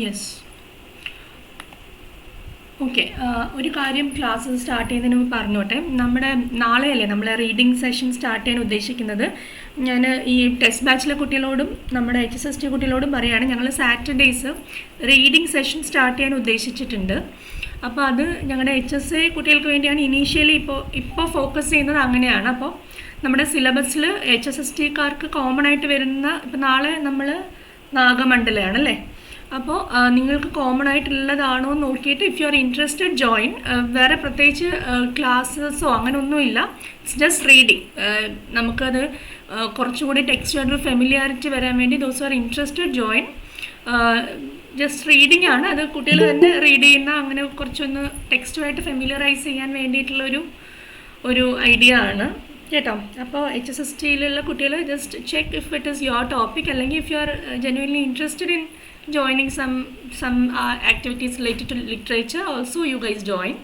Yes. Okay, ഒരു കാര്യം class start ചെയ്യുന്നതിന് മുമ്പ് പറഞ്ഞോട്ടെ. നമ്മുടെ നാളെയല്ലേ നമ്മൾ റീഡിംഗ് സെഷൻ സ്റ്റാർട്ട് ചെയ്യാൻ ഉദ്ദേശിക്കുന്നത്. ഞാൻ ഈ ടെസ്റ്റ് ബാച്ചിലെ കുട്ടികളോടും നമ്മുടെ HSST കുട്ടികളോടും പറയുകയാണ്, ഞങ്ങൾ സാറ്റർഡേയ്സ് റീഡിംഗ് സെഷൻ സ്റ്റാർട്ട് ചെയ്യാൻ ഉദ്ദേശിച്ചിട്ടുണ്ട്. അപ്പോൾ അത് ഞങ്ങളുടെ HSA കുട്ടികൾക്ക് വേണ്ടിയാണ് ഇനീഷ്യലി ഇപ്പോൾ ഫോക്കസ് ചെയ്യുന്നത് അങ്ങനെയാണ്. അപ്പോൾ നമ്മുടെ സിലബസിൽ HSSTക്കാർക്ക് കോമൺ ആയിട്ട് വരുന്ന, ഇപ്പോൾ നാളെ നമ്മൾ നാഗമണ്ഡലമാണല്ലേ, അപ്പോൾ നിങ്ങൾക്ക് കോമൺ ആയിട്ടുള്ളതാണോ എന്ന് നോക്കിയിട്ട് if you are interested join. വേറെ പ്രത്യേകിച്ച് ക്ലാസ്സസോ അങ്ങനെ ഒന്നുമില്ല, ഇറ്റ്സ് ജസ്റ്റ് റീഡിങ്. നമുക്കത് കുറച്ചുകൂടി ടെക്സ്റ്റുമായിട്ടൊരു ഫെമിലിയാരിറ്റി വരാൻ വേണ്ടി those are interested join. Just reading ആണ്, അത് കുട്ടികൾ തന്നെ റീഡ് ചെയ്യുന്ന, അങ്ങനെ കുറച്ചൊന്ന് ടെക്സ്റ്റുമായിട്ട് ഫെമിലിയറൈസ് ചെയ്യാൻ വേണ്ടിയിട്ടുള്ളൊരു ഐഡിയ ആണ് കേട്ടോ. അപ്പോൾ HSSTയിലുള്ള കുട്ടികൾ just check if it is your topic, അല്ലെങ്കിൽ if you are genuinely interested in joining some activities related to literature, also you guys join.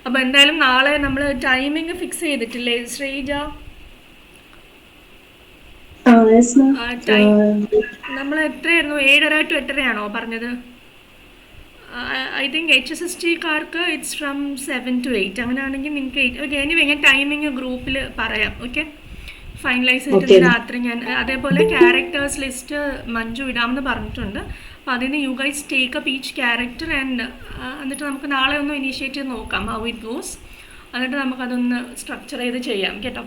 അപ്പോൾ എന്തായാലും നാളെ നമ്മൾ ടൈമിംഗ് ഫിക്സ് ചെയ്തിട്ടില്ലേ ശ്രീജ? നമ്മൾ എത്രയായിരുന്നു, 7:30 to 8:30 പറഞ്ഞത്? ഐ തിങ്ക് HSSTക്കാർക്ക് ഇറ്റ്സ് ഫ്രം 7 to 8. അങ്ങനെയാണെങ്കിൽ നിങ്ങൾക്ക് 8. ഓക്കെ, എനിവേ ഞാൻ ടൈമിംഗ് ഗ്രൂപ്പിൽ പറയാം. ഓക്കെ, ഫൈനലൈസ് ചെയ്തിട്ട് രാത്രി ഞാൻ. അതേപോലെ ക്യാരക്ടേഴ്സ് ലിസ്റ്റ് മഞ്ജു ഇടാമെന്ന് പറഞ്ഞിട്ടുണ്ട്. അപ്പോൾ അതിന് you guys take up each character and എന്നിട്ട് നമുക്ക് നാളെ ഒന്ന് ഇനീഷ്യേറ്റ് ചെയ്ത് നോക്കാം ഹൗ ഇറ്റ് ഗോസ്. എന്നിട്ട് നമുക്കതൊന്ന് സ്ട്രക്ചർ ചെയ്ത് ചെയ്യാം കേട്ടോ.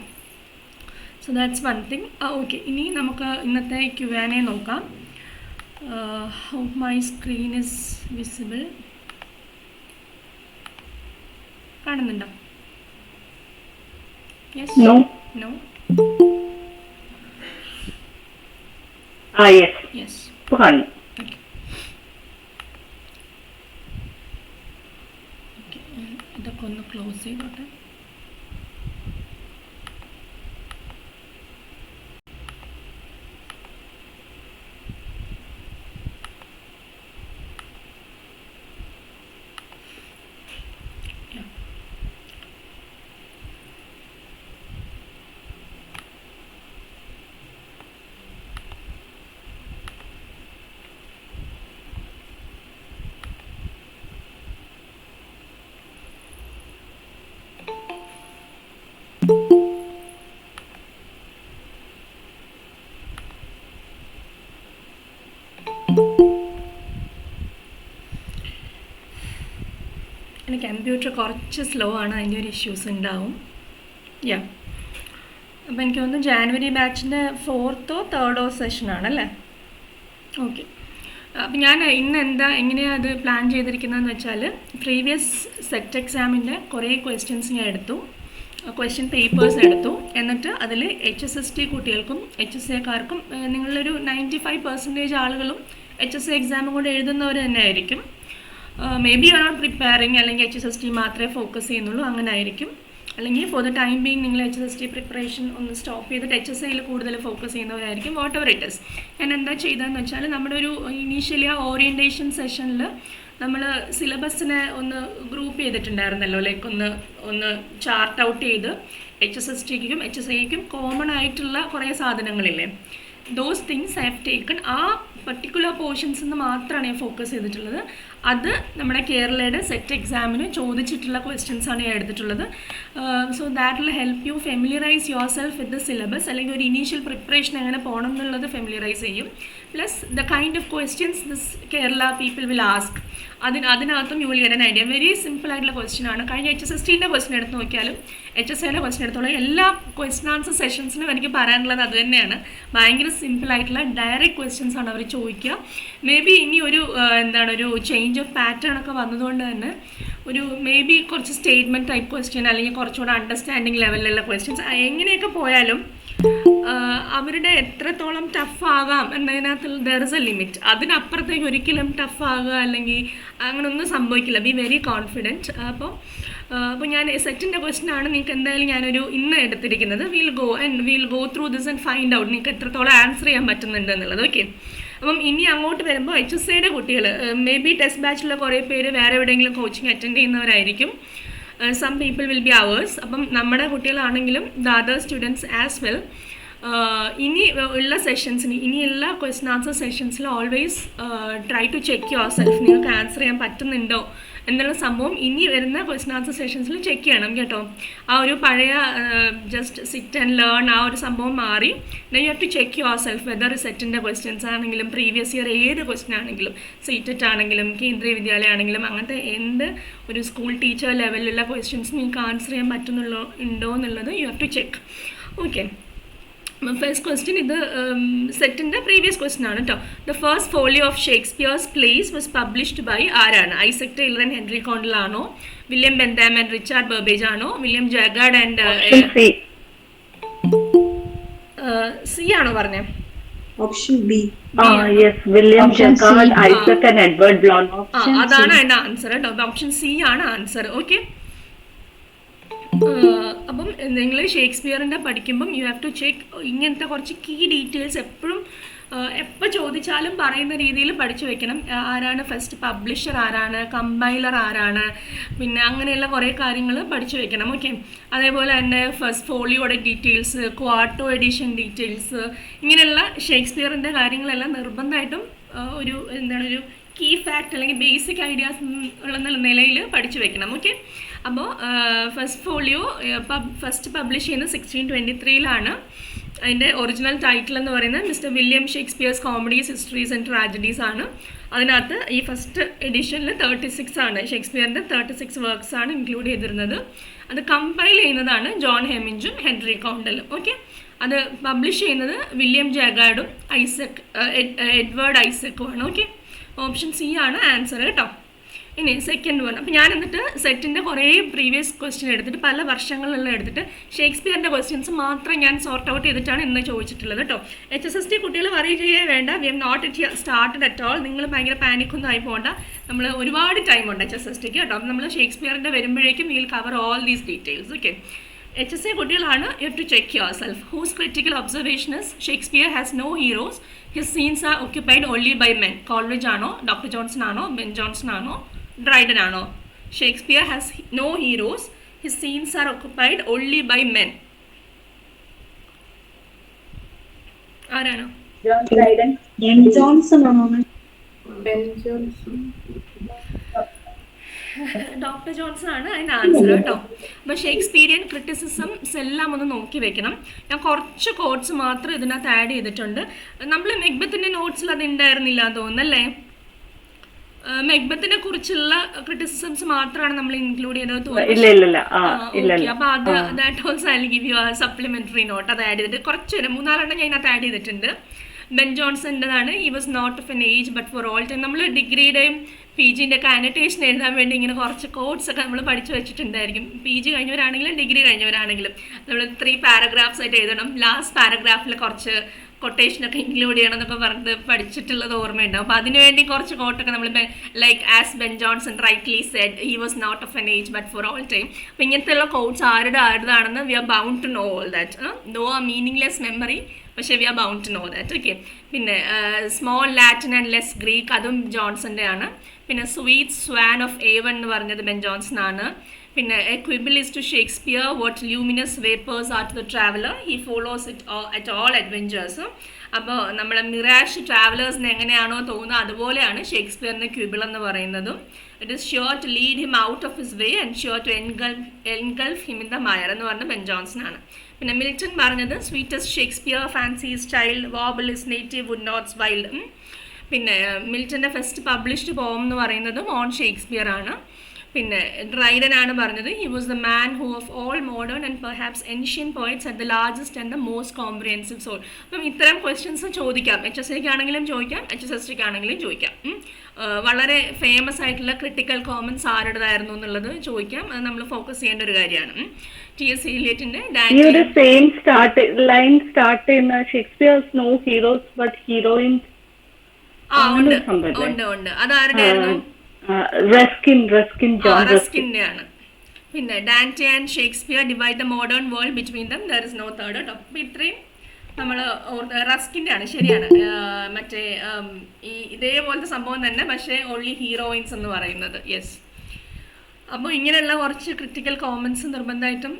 So that's one thing. Okay, ഇനി നമുക്ക് ഇന്നത്തെ Q&A നോക്കാം. How my screen is visible, കാണുന്നുണ്ടോ? Yes, no. യെസ്, ഇതൊക്കെ ഒന്ന് ക്ലോസ് ചെയ്തോട്ടെ. കമ്പ്യൂട്ടർ കുറച്ച് സ്ലോ ആണ്, അതിൻ്റെ ഒരു ഇഷ്യൂസ് ഉണ്ടാവും. അപ്പോൾ എനിക്ക് തോന്നുന്നു ജാനുവരി ബാച്ചിൻ്റെ 4th or 3rd സെഷനാണല്ലേ? ഓക്കെ, അപ്പോൾ ഞാൻ ഇന്ന് എങ്ങനെയാണ് അത് പ്ലാൻ ചെയ്തിരിക്കുന്നതെന്ന് വെച്ചാൽ, പ്രീവിയസ് സെറ്റ് എക്സാമിൻ്റെ കുറേ ക്വസ്റ്റ്യൻസ് ഞാൻ എടുത്തു, ക്വസ്റ്റ്യൻ പേപ്പേഴ്സ് എടുത്തു. എന്നിട്ട് അതിൽ HSST കുട്ടികൾക്കും HSAക്കാർക്കും നിങ്ങളൊരു 95% ആളുകളും HSA എക്സാമും കൂടെ എഴുതുന്നവർ തന്നെ ആയിരിക്കും. Maybe you are not preparing, അല്ലെങ്കിൽ HSST മാത്രമേ ഫോക്കസ് ചെയ്യുന്നുള്ളൂ, അങ്ങനെ ആയിരിക്കും. അല്ലെങ്കിൽ ഫോർ ദ ടൈം ബീങ് നിങ്ങൾ HSST പ്രിപ്പറേഷൻ ഒന്ന് സ്റ്റോപ്പ് ചെയ്തിട്ട് HSAയിൽ കൂടുതൽ ഫോക്കസ് ചെയ്യുന്നവരായിരിക്കും. Whatever it is. ഞാൻ എന്താ ചെയ്തതെന്ന് വെച്ചാൽ, നമ്മുടെ ഒരു ഇനീഷ്യലി ആ ഓറിയൻറ്റേഷൻ സെഷനിൽ നമ്മൾ സിലബസിനെ ഒന്ന് ഗ്രൂപ്പ് ചെയ്തിട്ടുണ്ടായിരുന്നല്ലോ, ലൈക്ക് ഒന്ന് ചാർട്ട് ഔട്ട് ചെയ്ത് HSSTക്കും HSAക്കും കോമൺ ആയിട്ടുള്ള കുറേ സാധനങ്ങളില്ലേ, those things I have taken. ആ പർട്ടിക്കുലർ പോർഷൻസ് നിന്ന് മാത്രമാണ് ഞാൻ ഫോക്കസ് ചെയ്തിട്ടുള്ളത്. അത് നമ്മുടെ കേരളയുടെ സെറ്റ് എക്സാമിന് ചോദിച്ചിട്ടുള്ള ക്വസ്റ്റ്യൻസാണ് ഞാൻ എടുത്തിട്ടുള്ളത്. So that will help you familiarise yourself with the syllabus, അല്ലെങ്കിൽ ഒരു ഇനീഷ്യൽ പ്രിപ്പറേഷൻ എങ്ങനെ പോകണം എന്നുള്ളത് ഫെമിലിയറൈസ് ചെയ്യും. Plus the kind of questions this Kerala people will ask, അതിനകത്തും you will get an idea. Very simple ആയിട്ടുള്ള ക്വസ്റ്റ്യൻ ആണ്. കഴിഞ്ഞ HSSTൻ്റെ ക്വസ്റ്റ്യൻ എടുത്ത് നോക്കിയാലും HSAയുടെ ക്വസ്റ്റ്യൻ എടുത്തോളം എല്ലാ ക്വസ്റ്റ്യൻ ആൻസർ സെഷൻസിനും എനിക്ക് പറയാനുള്ളത് അത് തന്നെയാണ്. ഭയങ്കര സിമ്പിൾ ആയിട്ടുള്ള ഡയറക്റ്റ് ക്വസ്റ്റ്യൻസ് ആണ് അവർ ചോദിക്കുക. മേ ബി ഇനി ഒരു ഒരു ചേഞ്ച് ഓഫ് പാറ്റേൺ ഒക്കെ വന്നതുകൊണ്ട് തന്നെ ഒരു മേ ബി കുറച്ച് സ്റ്റേറ്റ്മെൻറ്റ് ടൈപ്പ് ക്വസ്റ്റ്യൻ, അല്ലെങ്കിൽ കുറച്ചുകൂടെ അണ്ടർസ്റ്റാൻഡിങ് ലെവലിലുള്ള ക്വസ്റ്റ്യൻസ്, എങ്ങനെയൊക്കെ പോയാലും അവരുടെ എത്രത്തോളം ടഫ് ആകാം എന്നതിനകത്ത് ദർ ഇസ് എ ലിമിറ്റ്. അതിനപ്പുറത്തേക്ക് ഒരിക്കലും ടഫ് ആകുക അല്ലെങ്കിൽ അങ്ങനെയൊന്നും സംഭവിക്കില്ല. Be very confident. അപ്പോൾ ഞാൻ സെറ്റിൻ്റെ ക്വസ്റ്റ്യൻ ആണ് നിങ്ങൾക്ക് എന്തായാലും ഞാനൊരു ഇന്ന് എടുത്തിരിക്കുന്നത്. Will go through this and find out നിങ്ങൾക്ക് എത്രത്തോളം ആൻസർ ചെയ്യാൻ പറ്റുന്നുണ്ട് എന്നുള്ളത്. ഓക്കെ, അപ്പം ഇനി അങ്ങോട്ട് വരുമ്പോൾ HSAയുടെ കുട്ടികൾ മേ ബി ടെസ്റ്റ് ബാച്ചിലുള്ള കുറേ പേര് വേറെ എവിടെയെങ്കിലും കോച്ചിങ് അറ്റൻഡ് ചെയ്യുന്നവരായിരിക്കും. Some people will be ours. അപ്പം നമ്മുടെ കുട്ടികളാണെങ്കിലും the other students as well ഇനി ഉള്ള സെഷൻസിന് ഇനിയുള്ള ക്വസ്റ്റ്യൻ ആൻസർ സെഷൻസിൽ always try to check your self, നിങ്ങൾക്ക് ആൻസർ ചെയ്യാൻ പറ്റുന്നുണ്ടോ എന്നുള്ള സംഭവം ഇനി വരുന്ന ക്വസ്റ്റ്യൻ ആൻസർ സെഷൻസിൽ ചെക്ക് ചെയ്യണം കേട്ടോ. ആ ഒരു പഴയ ജസ്റ്റ് സിറ്റ് ആൻഡ് ലേൺ ആ ഒരു സംഭവം മാറി you have to check your self whether സെറ്റിൻ്റെ ക്വസ്റ്റ്യൻസ് ആണെങ്കിലും പ്രീവിയസ് ഇയർ ഏത് ക്വസ്റ്റ്യൻ ആണെങ്കിലും സീറ്ററ്റ് ആണെങ്കിലും കേന്ദ്രീയ വിദ്യാലയം ആണെങ്കിലും അങ്ങനത്തെ എന്ത് ഒരു സ്കൂൾ ടീച്ചർ ലെവലിലുള്ള ക്വസ്റ്റ്യൻസ് നിങ്ങൾക്ക് ആൻസർ ചെയ്യാൻ ഉണ്ടോ എന്നുള്ളത് you have to check. Okay, first question ഇത് സെറ്റിൻ്റെ പ്രീവിയസ് ക്വസ്റ്റ്യൻ ആണ് കേട്ടോ. The first folio of Shakespeare's plays was published by ആരാണ്? Isaac Tyler and Henry Condell ആണോ, William Bentham and Richard Burbage ആണോ, വില്യം ജഗാർഡ് ആൻഡ് സി ആണോ പറഞ്ഞേ? Option B. William Jaggard, Isaac and Edward Blount. അതാണ് അതിൻ്റെ answer കേട്ടോ. Option C ആണ് answer. Okay, അപ്പം നിങ്ങൾ ഷേക്സ്പിയറിൻ്റെ പഠിക്കുമ്പം യു ഹാവ് ടു ചെക്ക് ഇങ്ങനത്തെ കുറച്ച് കീ ഡീറ്റെയിൽസ് എപ്പോഴും എപ്പോൾ ചോദിച്ചാലും പറയുന്ന രീതിയിൽ പഠിച്ചു വെക്കണം. ആരാണ് ഫസ്റ്റ് പബ്ലിഷർ, ആരാണ് കമ്പൈലർ, ആരാണ്, പിന്നെ അങ്ങനെയുള്ള കുറേ കാര്യങ്ങൾ പഠിച്ചു വെക്കണം. ഓക്കെ, അതേപോലെ തന്നെ ഫസ്റ്റ് ഫോളിയോയുടെ ഡീറ്റെയിൽസ്, ക്വാർട്ടോ എഡിഷൻ ഡീറ്റെയിൽസ്, ഇങ്ങനെയുള്ള ഷേക്സ്പിയറിൻ്റെ കാര്യങ്ങളെല്ലാം നിർബന്ധമായിട്ടും ഒരു കീ ഫാക്ട് അല്ലെങ്കിൽ ബേസിക് ഐഡിയാസ് ഉള്ള നിലയിൽ പഠിച്ചു വെക്കണം. ഓക്കെ, അപ്പോൾ ഫസ്റ്റ് ഫോളിയോ ഫസ്റ്റ് പബ്ലിഷ് ചെയ്യുന്നത് 1623 അതിൻ്റെ ഒറിജിനൽ ടൈറ്റിൽ എന്ന് പറയുന്നത് mister William Shakespeare's comedies, histories and tragedies ആണ്. അതിനകത്ത് ഈ ഫസ്റ്റ് എഡിഷനിൽ 36 ആണ്, ഷേക്സ്പിയറിൻ്റെ 36 വർക്ക്സ് ആണ് ഇൻക്ലൂഡ് ചെയ്തിരുന്നത്. അത് കമ്പൈൽ ചെയ്യുന്നതാണ് ജോൺ ഹെമിഞ്ചും ഹെൻറി കോണ്ടലും. ഓക്കെ, അത് പബ്ലിഷ് ചെയ്യുന്നത് വില്യം ജഗാർഡും എഡ്വേർഡ് ഐസക്കും ആണ്. ഓക്കെ, ഓപ്ഷൻ സി ആണ് ആൻസർ കേട്ടോ. ഇനി സെക്കൻഡ് വൺ. അപ്പോൾ ഞാൻ എന്നിട്ട് സെറ്റിൻ്റെ കുറേ പ്രീവിയസ് ക്വസ്റ്റ്യൻ എടുത്തിട്ട് പല വർഷങ്ങളിലുള്ള എടുത്തിട്ട് ഷേക്സ്പിയറിൻ്റെ ക്വസ്റ്റ്യൻസ് മാത്രം ഞാൻ സോർട്ട് ഔട്ട് ചെയ്തിട്ടാണ് ഇന്ന് ചോദിച്ചിട്ടുള്ളത് കേട്ടോ. HSST കുട്ടികൾ വറി ചെയ്യേ വേണ്ട, we have not it started at all. നിങ്ങൾ ഭയങ്കര പാനിക്കൊന്നും ആയി പോകണ്ട, നമ്മൾ ഒരുപാട് ടൈമുണ്ട് HSSTക്ക് കേട്ടോ. അപ്പം നമ്മൾ ഷേക്സ്പിയറിൻ്റെ വരുമ്പോഴേക്കും will cover all these details. Okay, HSA കുട്ടികളാണ് you have to check your self. Whose critical observation is Shakespeare has no heroes, his scenes are occupied only by men. Coleridge ആണോ, ഡോക്ടർ ജോൺസൺ ആണോ, Ben Jonson ആണോ, Dryden ആണോ? Shakespeare has no heroes, his scenes are occupied only by men. ആരാണ്? Doctor Johnson ആണ് അതിൻ്റെ answer കേട്ടോ. അപ്പോൾ Shakespearean criticisms എല്ലാം ഒന്ന് നോക്കി വെക്കണം. ഞാൻ കുറച്ച് കോട്ട്സ് മാത്രം ഇതിനകത്ത് ആഡ് ചെയ്തിട്ടുണ്ട്. നമ്മൾ മെക്ബത്തിൻ്റെ നോട്ട്സിൽ അത് ഉണ്ടായിരുന്നില്ല തോന്നുന്നല്ലേ? മെക്ബത്തിനെ കുറിച്ചുള്ള ക്രിറ്റിസിസംസ് മാത്രമാണ് നമ്മൾ ഇൻക്ലൂഡ് ചെയ്തത് തോന്നുന്നു. അപ്പോൾ അത് that also I will give you supplementary note. അത് ആഡ് ചെയ്തിട്ട് കുറച്ച് 3-4 ഞാൻ ഇതിനകത്ത് ആഡ് ചെയ്തിട്ടുണ്ട്. ബെൻ ജോൺസൻ്റെതാണ് he was not of an age but for all time. നമ്മൾ ഡിഗ്രിയുടെയും PGൻ്റെ ഒക്കെ അനറ്റേഷൻ എഴുതാൻ വേണ്ടി ഇങ്ങനെ കുറച്ച് കോഡ്സ് ഒക്കെ നമ്മൾ പഠിച്ചു വെച്ചിട്ടുണ്ടായിരിക്കും. PG കഴിഞ്ഞവരാണെങ്കിലും ഡിഗ്രി കഴിഞ്ഞവരാണെങ്കിലും നമ്മൾ 3 പാരഗ്രാഫ്സ് ആയിട്ട് എഴുതണം. ലാസ്റ്റ് പാരഗ്രാഫിൽ കുറച്ച് കൊട്ടേഷനൊക്കെ ഇൻക്ലൂഡ് ചെയ്യണം എന്നൊക്കെ പറഞ്ഞ് പഠിച്ചിട്ടുള്ളത് ഓർമ്മയുണ്ടാവും. അപ്പോൾ അതിനുവേണ്ടി കുറച്ച് കോട്ടൊക്കെ നമ്മൾ like as Ben Jonson rightly said he was not of an age but for all time. അപ്പോൾ ഇങ്ങനത്തെയുള്ള കോഡ്സ് ആരുടേതാണെന്ന് we are bound to know all that. No ആ മീനിങ്ലെസ് മെമ്മറി, പക്ഷേ we are bound to know that. Okay, പിന്നെ small Latin and less Greek അതും ജോൺസൻ്റെ ആണ്. പിന്നെ സ്വീറ്റ് സ്വാൻ ഓഫ് ഏവൺ എന്ന് പറഞ്ഞത് ബെൻ ജോൺസൺ ആണ്. പിന്നെ a quibble is to Shakespeare what luminous vapours are to the traveller, he follows it at all adventures. അപ്പോൾ നമ്മളെ മിറാഷ് ട്രാവലേഴ്സിന് എങ്ങനെയാണോ തോന്നുന്നത് അതുപോലെയാണ് ഷേക്സ്പിയറിൻ്റെ ക്വിബിൾ എന്ന് പറയുന്നതും. It is sure to lead him out of his way and sure to engulf him in the mire എന്ന് പറഞ്ഞ Ben Jonson ആണ്. പിന്നെ മിൽട്ടൺ പറഞ്ഞത് sweetest Shakespeare fancy's child warble his native wood notes wild. പിന്നെ മിൽട്ടൻ്റെ first published പോം എന്ന് പറയുന്നതും ഓൺ ഷേക്സ്പിയർ ആണ്. പിന്നെ ഡ്രൈഡൻ ആണ് പറഞ്ഞത് he was the man who of all modern and perhaps ancient poets at the largest and the most comprehensive soul. അപ്പം ഇത്തരം ക്വസ്റ്റ്യൻസ് ചോദിക്കാം, HSAക്ക് ആണെങ്കിലും ചോദിക്കാം, HSSTക്ക് ആണെങ്കിലും ചോദിക്കാം. വളരെ ഫേമസ് ആയിട്ടുള്ള ക്രിട്ടിക്കൽ കോമൻസ് ആരുടേതായിരുന്നു എന്നുള്ളത് ചോദിക്കാം. അത് നമ്മൾ ഫോക്കസ് ചെയ്യേണ്ട ഒരു കാര്യമാണ്. TS Eliotന്റെ ഉണ്ട്. അതാരുടെ ആയിരുന്നു? റസ്കിന്റെ ആണ്. പിന്നെ Dante and Shakespeare divide the modern world between them there is no third കേട്ടോ. അപ്പോൾ ഇത്രയും നമ്മൾ റസ്കിൻ്റെ ആണ്, ശരിയാണ്. മറ്റേ ഈ ഇതേപോലത്തെ സംഭവം തന്നെ, പക്ഷേ ഓൺലി ഹീറോയിൻസ് എന്ന് പറയുന്നത്. യെസ്. അപ്പോൾ ഇങ്ങനെയുള്ള കുറച്ച് ക്രിട്ടിക്കൽ കോമൻസ് നിർബന്ധമായിട്ടും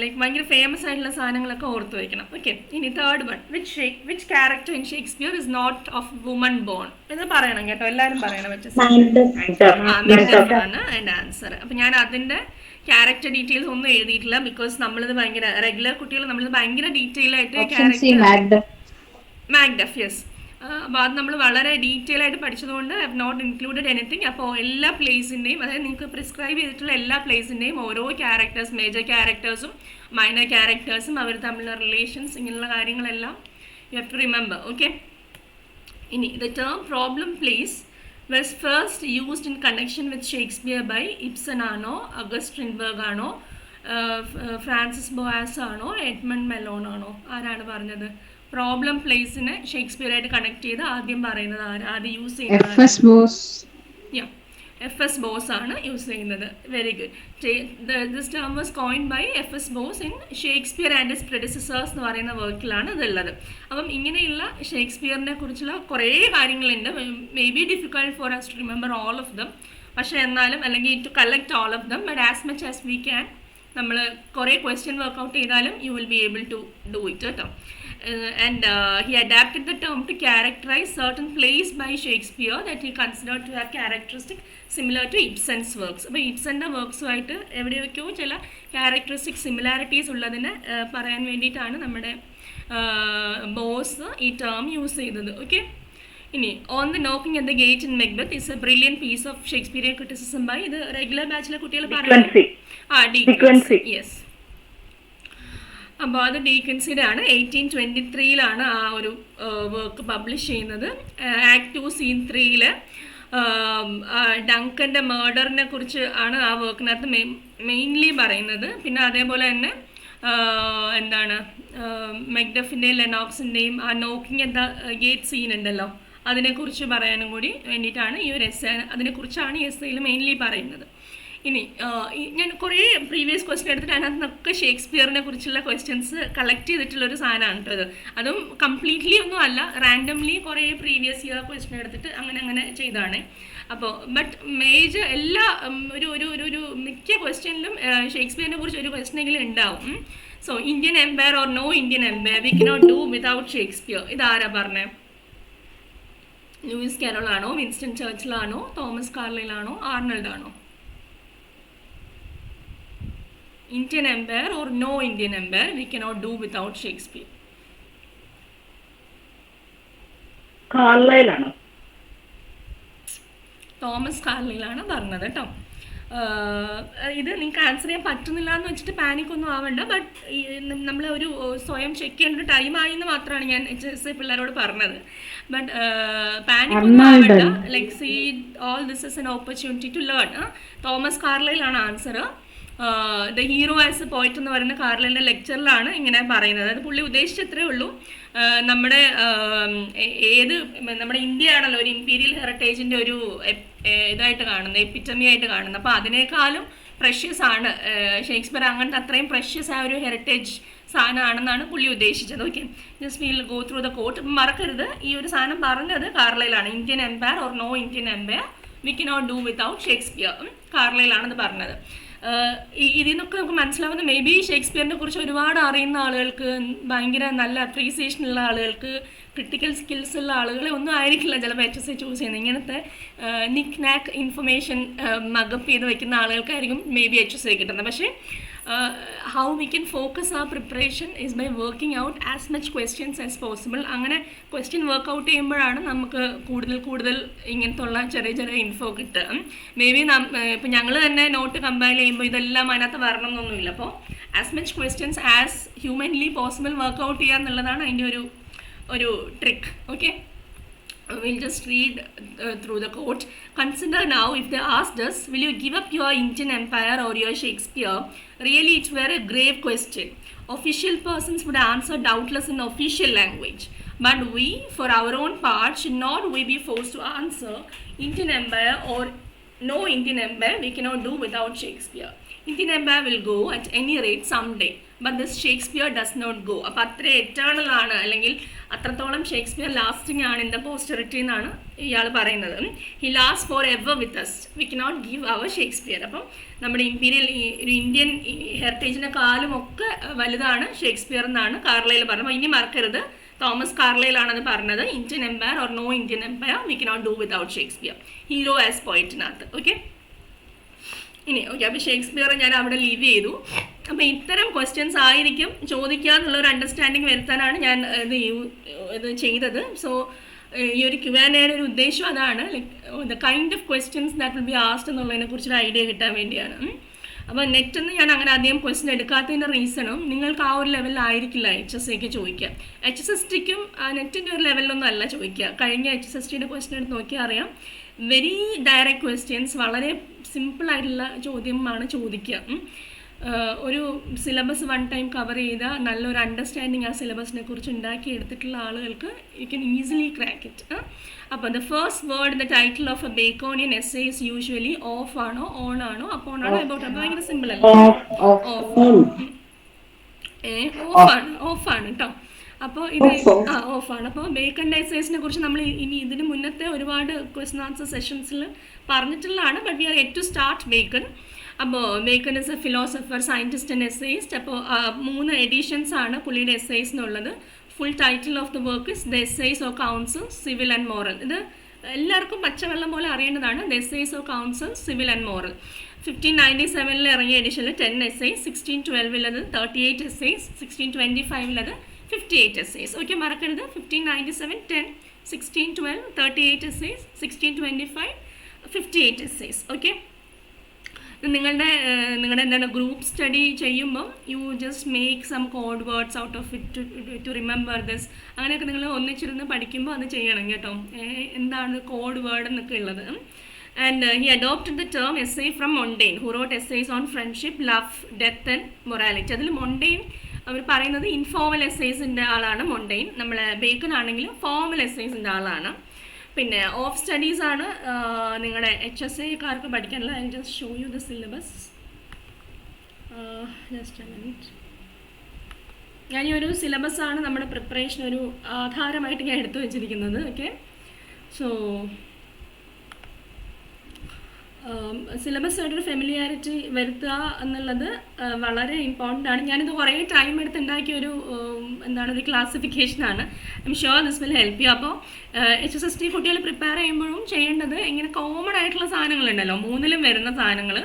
ലൈക്ക് ഭയങ്കര ഫേമസ് ആയിട്ടുള്ള സാധനങ്ങളൊക്കെ ഓർത്ത് വയ്ക്കണം. ഓക്കെ, ഇനി third one, which character in Shakespeare is not of woman born എന്ന് പറയണം കേട്ടോ, എല്ലാവരും പറയണം. ആണ് എൻ്റെ ആൻസർ. അപ്പം ഞാൻ അതിൻ്റെ ക്യാരക്ടർ ഡീറ്റെയിൽസ് ഒന്നും എഴുതിയിട്ടില്ല, ബിക്കോസ് നമ്മളിത് ഭയങ്കര റെഗുലർ കുട്ടികൾ നമ്മളിത് ഭയങ്കര ഡീറ്റെയിൽ ആയിട്ട് ക്യാരക്ടർ മാക്ഡഫ്, യെസ്. അപ്പോൾ അത് നമ്മൾ വളരെ ഡീറ്റെയിൽ ആയിട്ട് പഠിച്ചതുകൊണ്ട് I have not included anything. അപ്പോൾ എല്ലാ പ്ലേസിൻ്റെയും, അതായത് നിങ്ങൾക്ക് പ്രിസ്ക്രൈബ് ചെയ്തിട്ടുള്ള എല്ലാ പ്ലേസിൻ്റെയും ഓരോ ക്യാരക്ടേഴ്സ്, മേജർ ക്യാരക്ടേഴ്സും മൈനർ ക്യാരക്ടേഴ്സും അവർ തമ്മിലുള്ള റിലേഷൻസ്, ഇങ്ങനെയുള്ള കാര്യങ്ങളെല്ലാം you have to remember. Okay, ഇനി the term problem plays was first used in connection with Shakespeare by Ibsen ആണോ, അഗസ്റ്റ് സ്ട്രിൻബർഗ് ആണോ, ഫ്രാൻസിസ് ബോയാസ് ആണോ, എഡ്മണ്ട് മെലോൺ ആണോ? ആരാണ് പറഞ്ഞത്? പ്രോബ്ലം പ്ലേസിനെ ഷേക്സ്പിയറായിട്ട് കണക്ട് ചെയ്ത് ആദ്യം പറയുന്നത് ആദ്യം യൂസ് ചെയ്യുന്നത്? എഫ് എസ് ബോസ് ആണ് യൂസ് ചെയ്യുന്നത്. Very good. This term was coined by F S Boas in Shakespeare and his predecessors എന്ന് പറയുന്ന വർക്കിലാണ് ഇതുള്ളത്. അപ്പം ഇങ്ങനെയുള്ള ഷേക്സ്പിയറിനെ കുറിച്ചുള്ള കുറേ കാര്യങ്ങളുണ്ട്. May be difficult for us to remember all of them, പക്ഷേ എന്നാലും, അല്ലെങ്കിൽ to collect all of them, but as much as we can നമ്മൾ കുറേ ക്വസ്റ്റ്യൻ വർക്കൗട്ട് ചെയ്താലും you will be able to do it കേട്ടോ. And he adapted the term to characterize certain plays by Shakespeare that he considered to have characteristic similar to Ibsen's works. അപ്പോൾ ഇബ്സൻ്റെ വർക്ക്സുമായിട്ട് എവിടെയൊക്കെയോ ചില characteristic similarities ഉള്ളതിനെ പറയാൻ വേണ്ടിയിട്ടാണ് നമ്മുടെ Boas ഈ term use ചെയ്തത്. ഓക്കെ, ഇനി on the knocking at the gate in Macbeth is a brilliant piece of Shakespearean criticism by ഇത് റെഗുലർ ബാച്ചിലെ കുട്ടികൾ പറയുന്നത് യെസ്. അപ്പോൾ അത് ഡീക്കൻസിയുടെ ആണ്. 1823 ആ ഒരു വർക്ക് പബ്ലിഷ് ചെയ്യുന്നത്. ആക്ട് 2 സീൻ 3 ഡങ്കൻ്റെ മേർഡറിനെ കുറിച്ച് ആണ് ആ വർക്കിനകത്ത് മെയിൻലി പറയുന്നത്. പിന്നെ അതേപോലെ തന്നെ എന്താണ് മെക്ഡഫിൻ്റെയും ലെനോക്സിൻ്റെയും ആ knocking at the gate scene ഉണ്ടല്ലോ, അതിനെക്കുറിച്ച് പറയാനും കൂടി വേണ്ടിയിട്ടാണ് ഈ ഒരു എസ്സേ, അതിനെക്കുറിച്ചാണ് ഈ എസ്സേയിൽ മെയിൻലി പറയുന്നത്. ഇനി ഞാൻ കുറേ പ്രീവിയസ് ക്വസ്റ്റ്യൻ എടുത്തിട്ട് അതിനകത്ത് നിന്നൊക്കെ ഷേക്സ്പിയറിനെ കുറിച്ചുള്ള ക്വസ്റ്റ്യൻസ് കളക്ട് ചെയ്തിട്ടുള്ളൊരു സാധനമാണ് കേട്ടോ ഇത്. അതും കംപ്ലീറ്റ്ലി ഒന്നും അല്ല, റാൻഡംലി കുറേ പ്രീവിയസ് ഇയർ ക്വസ്റ്റ്യൻ എടുത്തിട്ട് അങ്ങനെ ചെയ്തതാണ്. അപ്പോൾ ബട്ട് മേജർ എല്ലാ ഒരു മിക്ക ക്വസ്റ്റ്യനിലും ഷേക്സ്പിയറിനെ കുറിച്ച് ഒരു ക്വസ്റ്റ്യനെങ്കിലും ഉണ്ടാവും. So Indian empire or no Indian empire we cannot do without Shakespeare. ഇതാരാ പറഞ്ഞത്? ലൂയിസ് കാരോൾ ആണോ, വിൻസ്റ്റൺ ചർച്ചിലാണോ, തോമസ് കാർലൈലാണോ, ആർണൾഡ് ആണോ? Indian empire or no Indian empire we cannot do without Shakespeare. Carlyle ആണ്, തോമസ് കാർലൈലാണ് പറഞ്ഞത് കേട്ടോ. ഇത് നിങ്ങൾക്ക് ആൻസർ ചെയ്യാൻ പറ്റുന്നില്ല എന്ന് വെച്ചിട്ട് പാനിക് ഒന്നും ആവണ്ട. ബട്ട് നമ്മൾ ഒരു സ്വയം ചെക്ക് ചെയ്യേണ്ട ഒരു ടൈമായി എന്ന് മാത്രമാണ് ഞാൻ HSC പിള്ളേരോട് പറഞ്ഞത്. ബട്ട് പാനിക് ഒന്നും ആവണ്ട. Like see all this is an opportunity to learn. Thomas കാർലൈലാണ് answer. The hero as a poet എന്ന് പറയുന്ന കാർലൈലിൻ്റെ ലെക്ചറിലാണ് ഇങ്ങനെ പറയുന്നത്. അത് പുള്ളി ഉദ്ദേശിച്ചത്രേ ഉള്ളൂ. നമ്മുടെ നമ്മുടെ ഇന്ത്യ ആണല്ലോ ഒരു ഇമ്പീരിയൽ ഹെറിറ്റേജിൻ്റെ ഒരു ഇതായിട്ട് കാണുന്നത്, എപ്പിറ്റമി ആയിട്ട് കാണുന്നത്. അപ്പോൾ അതിനേക്കാളും പ്രഷ്യസ് ആണ് ഷേക്സ്പിയർ. അങ്ങനത്തെ അത്രയും പ്രഷ്യസ് ആ ഒരു ഹെറിറ്റേജ് സാധനമാണെന്നാണ് പുള്ളി ഉദ്ദേശിച്ചത്. Okay, just will go through the quote. മറക്കരുത്, ഈ ഒരു സാധനം പറഞ്ഞത് കാർലൈലാണ്. Indian empire or no Indian empire we cannot do without Shakespeare. കാർലൈലാണെന്ന് പറഞ്ഞത്. ഇതിൽ നിന്നൊക്കെ നമുക്ക് മനസ്സിലാവുന്നത് മേ ബി ഷേക്സ്പിയറിനെ കുറിച്ച് ഒരുപാട് അറിയുന്ന ആളുകൾക്ക്, ഭയങ്കര നല്ല അപ്രീസിയേഷൻ ഉള്ള ആളുകൾക്ക്, ക്രിട്ടിക്കൽ സ്കിൽസ് ഉള്ള ആളുകളെ ഒന്നും ആയിരിക്കില്ല ചിലപ്പോൾ HSC ചൂസ് ചെയ്യുന്നത്. ഇങ്ങനത്തെ നിക് നാക്ക് ഇൻഫർമേഷൻ മഗപ്പ് ചെയ്ത് വെക്കുന്ന ആളുകൾക്കായിരിക്കും മേ ബി HSC കിട്ടുന്നത്. പക്ഷേ ഹൗ വി ക്യാൻ ഫോക്കസ് ആ preparation is by working out as much questions as possible. അങ്ങനെ ക്വസ്റ്റ്യൻ വർക്കൗട്ട് ചെയ്യുമ്പോഴാണ് നമുക്ക് കൂടുതൽ ഇങ്ങനത്തുള്ള ചെറിയ ഇൻഫോ കിട്ടുക. മേ ബി ഇപ്പം ഞങ്ങൾ തന്നെ നോട്ട് കമ്പൈൽ ചെയ്യുമ്പോൾ ഇതെല്ലാം അതിനകത്ത് വരണം എന്നൊന്നുമില്ല. അപ്പോൾ as much questions as humanly possible work out ചെയ്യുക എന്നുള്ളതാണ് അതിൻ്റെ ഒരു trick. Okay, we'll just read through the quote. Consider now, if they asked us, will you give up your Indian empire or your Shakespeare? Really, it were a grave question. Official persons would answer doubtless in official language. But we, for our own part, should not we be forced to answer Indian empire or no Indian empire we cannot do without Shakespeare. Indian empire will go at any rate some day but this Shakespeare does not go. അപ്പോൾ അത്ര eternal ആണ്, അല്ലെങ്കിൽ അത്രത്തോളം Shakespeare lasting ആണ് in the posterity എന്നാണ് ഇയാൾ പറയുന്നത്. He last for ever with us, we cannot give our Shakespeare. അപ്പം നമ്മുടെ ഇമ്പീരിയൽ ഒരു ഇന്ത്യൻ ഹെറിറ്റേജിൻ്റെ കാലും ഒക്കെ വലുതാണ് ഷേക്സ്പിയർ എന്നാണ് കാർലൈൽ പറഞ്ഞത്. അപ്പോൾ ഇനി മറക്കരുത്, തോമസ് കാർലൈലാണ് അത് പറഞ്ഞത്. Indian empire or no Indian empire we cannot do without Shakespeare, hero as പോയിറ്റിനകത്ത്. ഓക്കെ, ഇനി ഓക്കെ. അപ്പോൾ ഷേക്സ്പിയർ ഞാൻ അവിടെ ലീവ് ചെയ്തു. അപ്പോൾ ഇത്തരം ക്വസ്റ്റ്യൻസ് ആയിരിക്കും ചോദിക്കുക എന്നുള്ളൊരു അണ്ടർസ്റ്റാൻഡിങ് വരുത്താനാണ് ഞാൻ ഇത് ചെയ്തത്. സോ ഈ ഒരു Q&A ഒരു ഉദ്ദേശം അതാണ്, like the kind of questions that will be ആസ്ഡ് എന്നുള്ളതിനെ കുറിച്ചൊരു ഐഡിയ കിട്ടാൻ വേണ്ടിയാണ്. അപ്പോൾ നെറ്റെന്ന് ഞാൻ അങ്ങനെ അധികം ക്വസ്റ്റ്യൻ എടുക്കാത്തതിൻ്റെ റീസണും നിങ്ങൾക്ക് ആ ഒരു ലെവലിലായിരിക്കില്ല HSAക്ക് ചോദിക്കുക. HSSTക്കും നെറ്റിൻ്റെ ഒരു ലെവലിലൊന്നും അല്ല ചോദിക്കുക. കഴിഞ്ഞ HSSTയുടെ ക്വസ്റ്റ്യൻ എടുത്ത് നോക്കിയാൽ അറിയാം, വെരി ഡയറക്റ്റ് ക്വസ്റ്റ്യൻസ്, വളരെ സിമ്പിളായിട്ടുള്ള ചോദ്യമാണ് ചോദിക്കുക. ഒരു സിലബസ് വൺ ടൈം കവർ ചെയ്ത നല്ലൊരു അണ്ടർസ്റ്റാൻഡിങ് ആ സിലബസിനെ കുറിച്ച് ഉണ്ടാക്കി എടുത്തിട്ടുള്ള ആളുകൾക്ക് you can easily crack it. അപ്പോൾ the first word the title of a Baconian essay is usually of ആണോ ഓൺ ആണോ അപ്പോൺ ആണോ അബൌട്ട്. അപ്പോൾ ഭയങ്കര സിമ്പിൾ അല്ല, ഓഫാണ് കേട്ടോ. അപ്പോൾ ഇത് ഓഫാണ്. അപ്പോൾ ബേക്കൻ്റെ എസ്സേസിനെ കുറിച്ച് നമ്മൾ ഇനി ഇതിന് മുന്നത്തെ ഒരുപാട് ക്വസ്റ്റൻ ആൻസർ സെഷൻസിൽ പറഞ്ഞിട്ടുള്ളതാണ്. But we are yet to start Bacon. അപ്പോൾ Bacon is a philosopher, scientist and essayist. അപ്പോൾ 3 എഡിഷൻസ് ആണ് പുള്ളിയുടെ എസ്സേസ് എന്നുള്ളത്. Full title of the work is the essays of counsel civil and moral. ഇത് എല്ലാവർക്കും പച്ചവെള്ളം പോലെ അറിയേണ്ടതാണ്. The essays of counsel civil and moral. 1597 ഇറങ്ങിയ എഡിഷനിൽ 10 എസ്സേസ്, 1612 അത് 38 എസ്സേസ്, 1625 അത് 58 essays. ഓക്കെ, മറക്കരുത്. 1597 10, 1612 38 essays, 1625 58 essays. ഓക്കെ, നിങ്ങളുടെ എന്താണ് ഗ്രൂപ്പ് സ്റ്റഡി ചെയ്യുമ്പം you just make some code words out of it to remember this. അങ്ങനെയൊക്കെ നിങ്ങൾ ഒന്നിച്ചിരുന്ന് പഠിക്കുമ്പോൾ അത് ചെയ്യണം കേട്ടോ. എന്താണ് കോഡ് വേർഡ് എന്നൊക്കെ ഉള്ളത്. And he adopted the term essay from Montaigne, who rote essays on friendship, love, death and morality. അതിൽ മൊണ്ടെയ്ൻ അവർ പറയുന്നത് ഇൻഫോർമൽ എസ്സേസിൻ്റെ ആളാണ് മൊണ്ടെയ്ൻ. നമ്മൾ ബേക്കൺ ആണെങ്കിലും ഫോർമൽ എസ്സേസിൻ്റെ ആളാണ്. പിന്നെ ഓഫ് സ്റ്റഡീസ് ആണ് നിങ്ങളുടെ HSAക്കാർക്ക് പഠിക്കാനുള്ള. I just show you the syllabus. Just A minute. ഞാൻ ഈ ഒരു സിലബസാണ് നമ്മുടെ പ്രിപ്പറേഷൻ ഒരു ആധാരമായിട്ട് ഞാൻ എടുത്തു വെച്ചിരിക്കുന്നത്. ഓക്കെ, സോ സിലബസായിട്ടൊരു ഫെമിലിയാരിറ്റി വരുത്തുക എന്നുള്ളത് വളരെ ഇമ്പോർട്ടൻ്റ് ആണ്. ഞാനിത് കുറേ ടൈം എടുത്ത് ഉണ്ടാക്കിയ ഒരു ഒരു ക്ലാസിഫിക്കേഷനാണ്. I am sure this will help you. അപ്പോൾ HSST കുട്ടികൾ പ്രിപ്പയർ ചെയ്യുമ്പോഴും ചെയ്യേണ്ടത് ഇങ്ങനെ കോമൺ ആയിട്ടുള്ള സാധനങ്ങളുണ്ടല്ലോ, 3ലും വരുന്ന സാധനങ്ങൾ